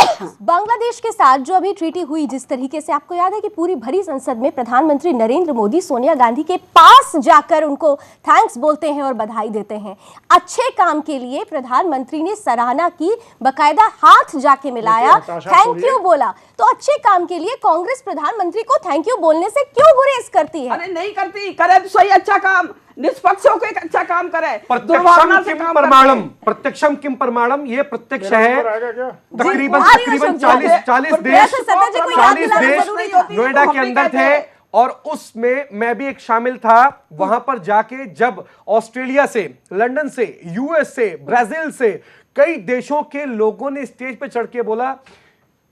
बांग्लादेश के साथ जो अभी ट्रीटी हुई, जिस तरीके से, आपको याद है कि पूरी भरी संसद में प्रधानमंत्री नरेंद्र मोदी सोनिया गांधी के पास जाकर उनको थैंक्स बोलते हैं और बधाई देते हैं। अच्छे काम के लिए प्रधानमंत्री ने सराहना की, बकायदा हाथ जाके मिलाया, थैंक यू बोला। तो अच्छे काम के लिए कांग्रेस प्रधानमंत्री को थैंक यू बोलने से क्यों गुरेज करती है? अरे नहीं करती, करे तो सही अच्छा काम, निष्पक्ष होकर एक अच्छा काम करे। प्रत्यक्षम किम प्रमाणम, प्रत्यक्षम किम प्रमाणम, ये प्रत्यक्ष है। आएगा क्या? तकरीबन आ रही हो तकरीबन शब्द। 40 देश, प्रयास सत्या जी को याद 40 दिलाना देश जरूरी था। नोएडा तो के हम भी अंदर कहते थे, हैं। और उसमें मैं भी एक शामिल था। वहां पर जाके जब ऑस्ट्रेलिया से, लंदन से, यूएस से, ब्राजील से कई देशों के लोगों ने स्टेज पे चढ़ के बोला,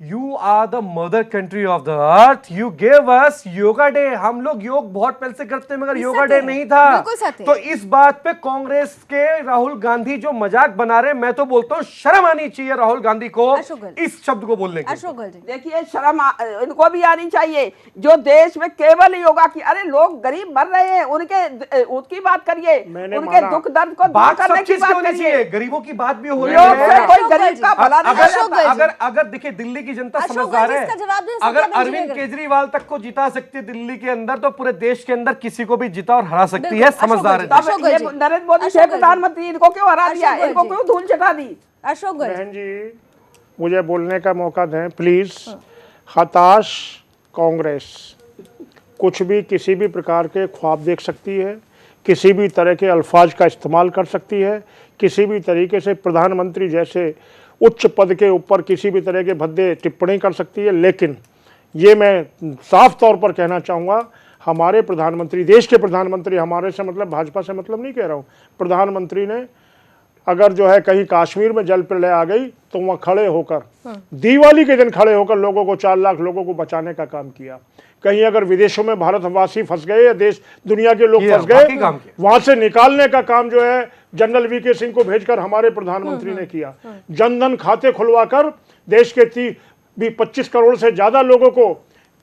you are the mother country of the earth, you gave us yoga day. हम लोग योग बहुत पहले से करते हैं, मगर योगा डे नहीं था। बिल्कुल सत्य। तो इस बात पे कांग्रेस के राहुल गांधी जो मजाक बना रहे हैं, मैं तो बोलता हूं शर्म आनी चाहिए राहुल गांधी को अशोक गल। इस शब्द को बोलने की। अशोक गल जी, देखिए, शर्म इनको भी आनी चाहिए, जो देश में केवल योगा की। अरे लोग गरीब मर रहे हैं, उनकी बात करिए, मैंने उनके माना। दुख दर्द को दूर बात करने सब की चीज की बात होनी करिए। चाहिए, गरीबों की बात भी हो रही योग से है। कोई गरीब का भला नहीं अशोक करता। गल जी। अगर अगर देखिए दिल्ली की जनता अशोक समझदार गल जी, है, इसका जवाब दें, अगर सत्याबेन जी अरविंद अगर- केजरीवाल तक को जिता सकती है दिल्ली के अंदर, तो पूरे देश के अंदर किसी को भी जिता और हरा सकती बिल्कुल, है। अशोक समझदार है गल जी। देश। तब अशोक गल ये जी। नरेंद्र मोदी अशोक थे गल जी। प्रधानमंत्री, इनको क्यों हरा दिया, अशोक गल इनको जी। क्यों धूल चटा दी? अशोक गल जी, बहन जी, मुझे बोलने का मौका दें प्लीज। हताश कांग्रेस कुछ भी, किसी भी प्रकार के ख्वाब देख सकती है, किसी भी तरह के अल्फाज का इस्तेमाल कर सकती है, किसी भी तरीके से प्रधानमंत्री जैसे उच्च पद के ऊपर किसी भी तरह के भद्दे टिप्पणी कर सकती है, लेकिन ये मैं साफ तौर पर कहना चाहूँगा, हमारे प्रधानमंत्री, देश के प्रधानमंत्री, हमारे से मतलब भाजपा से मतलब नहीं कह रहा हूँ, प्रधानमंत्री ने अगर जो है कहीं कश्मीर में जल प्रलय आ गई तो वहाँ खड़े होकर, दिवाली के दिन खड़े होकर लोगों को, 4 लाख लोगों को बचाने का काम किया। कहीं अगर विदेशों में भारतवासी फंस गए या देश दुनिया के लोग फंस गए, वहां से निकालने का काम जो है जनरल वीके सिंह को भेजकर हमारे प्रधानमंत्री ने किया। जनधन खाते खुलवाकर देश के 25 करोड़ से ज्यादा लोगों को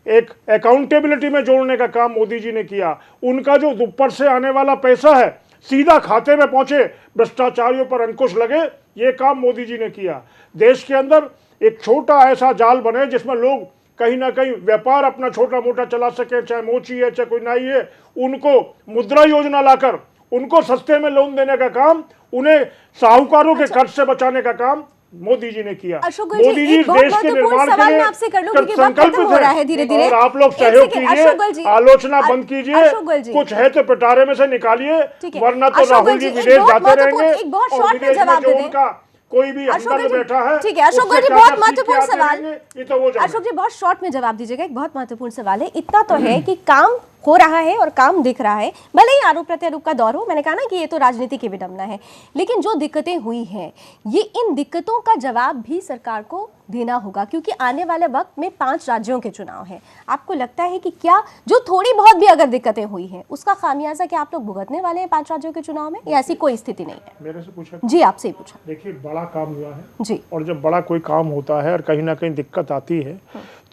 एक अकाउंटेबिलिटी में जोड़ने का काम मोदी जी ने किया। उनका जो ऊपर से आने वाला पैसा है सीधा खाते में पहुंचे, भ्रष्टाचारियों पर अंकुश लगे, ये काम मोदी जी ने किया। देश के अंदर एक छोटा ऐसा जाल बने जिसमें लोग कहीं ना कहीं व्यापार अपना छोटा मोटा चला सके, चाहे मोची है चाहे कोई नाई है, उनको मुद्रा योजना लाकर उनको सस्ते में लोन देने का काम, उन्हें साहूकारों के कर्ज से बचाने का काम मोदी जी ने किया। मोदी जी देश के निर्माण के लिए संकल्प है धीरे-धीरे, और आप लोग सहयोग कीजिए, आलोचना बंद कीजिए, कुछ है तो पिटारे में से निकालिए, वरना तो राहुल जी विदेश जाते रहेंगे और विदेश में जो उनका कोई भी अंदर बैठा है। ठीक है अशोक जी, बहुत महत्वपूर्ण सवाल, ये तो वो अशोक जी बहुत शॉर्ट में जवाब दीजिएगा। एक बहुत महत्वपूर्ण सवाल है, इतना तो है कि काम हो रहा है और काम दिख रहा है, भले ही आरोप प्रत्यारोप का दौर हो, मैंने कहा ना कि ये तो राजनीति की विडंबना है, लेकिन जो दिक्कतें हुई हैं, ये इन दिक्कतों का जवाब भी सरकार को देना होगा, क्योंकि आने वाले वक्त में 5 राज्यों के चुनाव हैं। आपको लगता है कि क्या जो थोड़ी बहुत भी अगर दिक्कतें हुई हैं उसका खामियाजा क्या आप लोग भुगतने वाले हैं 5 राज्यों के चुनाव में, या ऐसी कोई स्थिति नहीं है? मेरे से पूछा जी, आपसे ही पूछा। देखिए, बड़ा काम हुआ है जी, और जब बड़ा कोई काम होता है और कहीं ना कहीं दिक्कत आती है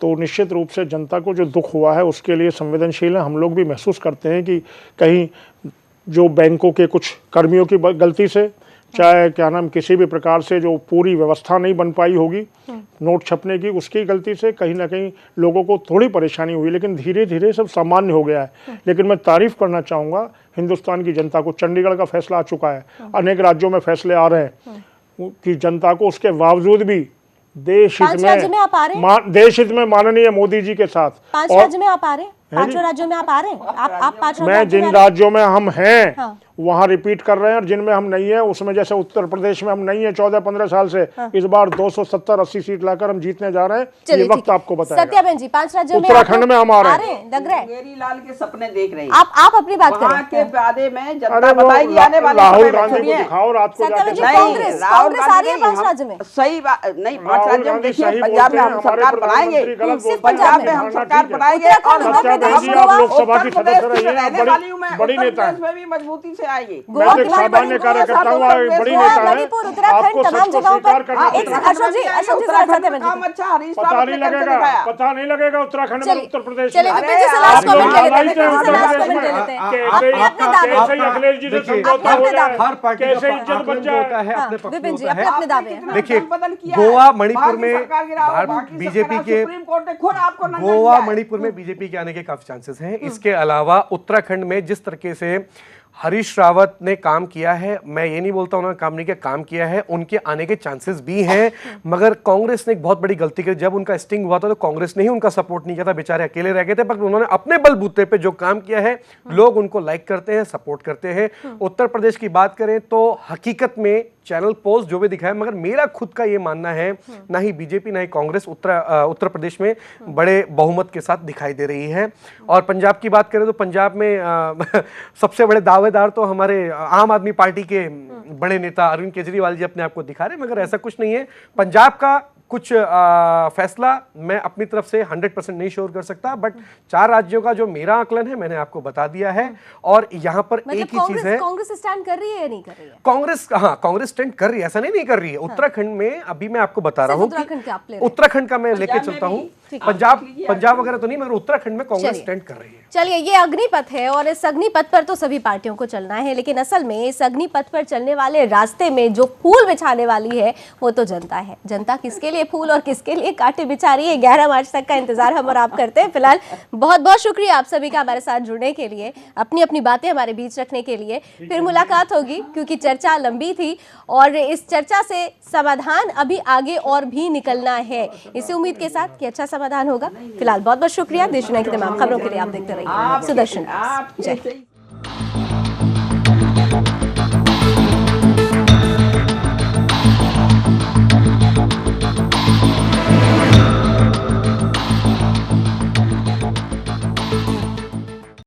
तो निश्चित रूप से जनता को जो दुख हुआ है उसके लिए संवेदनशील है। हम लोग भी महसूस करते हैं कि कहीं जो बैंकों के कुछ कर्मियों की गलती से, चाहे क्या नाम किसी भी प्रकार से जो पूरी व्यवस्था नहीं बन पाई होगी नोट छपने की, उसकी गलती से कहीं ना कहीं लोगों को थोड़ी परेशानी हुई, लेकिन धीरे धीरे सब सामान्य हो गया है। लेकिन मैं तारीफ करना चाहूँगा हिंदुस्तान की जनता को। चंडीगढ़ का फैसला आ चुका है, अनेक राज्यों में फैसले आ रहे हैं कि जनता को उसके बावजूद भी देश हित में माननीय मोदी जी के साथ 5 राज्य में आप आ रहे हैं, 5 राज्यों में आप आ रहे हैं, आप 5 मैं जिन राज्यों में हम हैं वहाँ रिपीट कर रहे हैं, और जिनमें हम नहीं है उसमें, जैसे उत्तर प्रदेश में हम नहीं है 14-15 साल से, इस बार 270-80 सीट लाकर हम जीतने जा रहे हैं। ये वक्त आपको बताएगा। सत्याबेन जी, 5 राज्यों में उत्तराखंड में हम आ रहे हैं, लग रहा है केजरीवाल के सपने देख रहे हैं। आप अपनी बात करें। वहाँ के वादे में जनता बताएगी आने वाले राहुल गांधी को दिखाओ रात को जाके। कांग्रेस आ रही है 5 राज्य में, सही बात नहीं, 5 राज्यों में देखिए, पंजाब में हम सरकार बनाएंगे, पंजाब में हम सरकार बनाएंगे, और लोकसभा की सदस्य रही हैं, बड़ी नेता है, में भी मजबूती से आएंगे। सामान्य कार्यकर्ता हूँ, बड़ी नेता है, उत्तराखंड तमाम जगहों पर। अशोक जी पता नहीं लगेगा उत्तराखंड में, उत्तर प्रदेश में। अखिलेश जी से समझौता हो जाए, हर पार्टी कैसे इज्जत बच जाए। विपिन जी, अपने दावे हैं। देखिए, गोवा मणिपुर में बीजेपी के बीजेपी के आने के काफी चांसेस हैं। इसके अलावा उत्तराखंड में जिस तरीके से हरीश रावत ने काम किया है, मैं ये नहीं बोलता उन्होंने काम नहीं किया, काम किया है, उनके आने के चांसेस भी हैं। मगर कांग्रेस ने एक बहुत बड़ी गलती की, जब उनका स्टिंग हुआ था तो कांग्रेस ने ही उनका सपोर्ट नहीं किया था, बेचारे अकेले रह गए थे, पर उन्होंने अपने बलबूते पे जो काम किया है लोग उनको लाइक करते हैं, सपोर्ट करते हैं। उत्तर प्रदेश की बात करें तो हकीकत में चैनल पोस्ट जो भी दिखाए, मगर मेरा खुद का ये मानना है ना ही बीजेपी ना ही कांग्रेस उत्तर प्रदेश में बड़े बहुमत के साथ दिखाई दे रही है। और पंजाब की बात करें तो पंजाब में सबसे बड़े दावेदार तो हमारे आम आदमी पार्टी के बड़े नेता अरविंद केजरीवाल जी अपने आप को दिखा रहे हैं, मगर ऐसा कुछ नहीं है। पंजाब का कुछ फैसला मैं अपनी तरफ से 100% नहीं श्योर कर सकता, बट 4 राज्यों का जो मेरा आकलन है मैंने आपको बता दिया है। और यहाँ पर मतलब एक ही चीज है, कांग्रेस स्टैंड कर रही है या नहीं कर रही है? कांग्रेस स्टैंड कर रही है, ऐसा नहीं कर रही है। उत्तराखंड में अभी मैं आपको बता रहा हूँ, उत्तराखंड का मैं लेके चलता हूँ, पंजाब वगैरह तो नहीं, मगर उत्तराखंड में कांग्रेस स्टैंड कर रही है। चलिए, ये अग्निपथ है और इस अग्निपथ पर तो सभी पार्टियों को चलना है, लेकिन असल में इस अग्निपथ पर चलने वाले रास्ते में जो फूल बिछाने वाली है वो तो जनता है। जनता किसके लिए फूल और किसके लिए कांटे बिछा रही है, 11 मार्च तक का इंतजार हम और आप करते हैं। फिलहाल बहुत बहुत शुक्रिया आप सभी का हमारे साथ जुड़ने के लिए, अपनी अपनी बातें हमारे बीच रखने के लिए। फिर मुलाकात होगी, क्योंकि चर्चा लंबी थी और इस चर्चा से समाधान अभी आगे और भी निकलना है, इसी उम्मीद के साथ कि अच्छा समाधान होगा। फिलहाल बहुत बहुत शुक्रिया। देश दुनिया की तमाम खबरों के लिए आप देखते रहिए सुदर्शन। जय।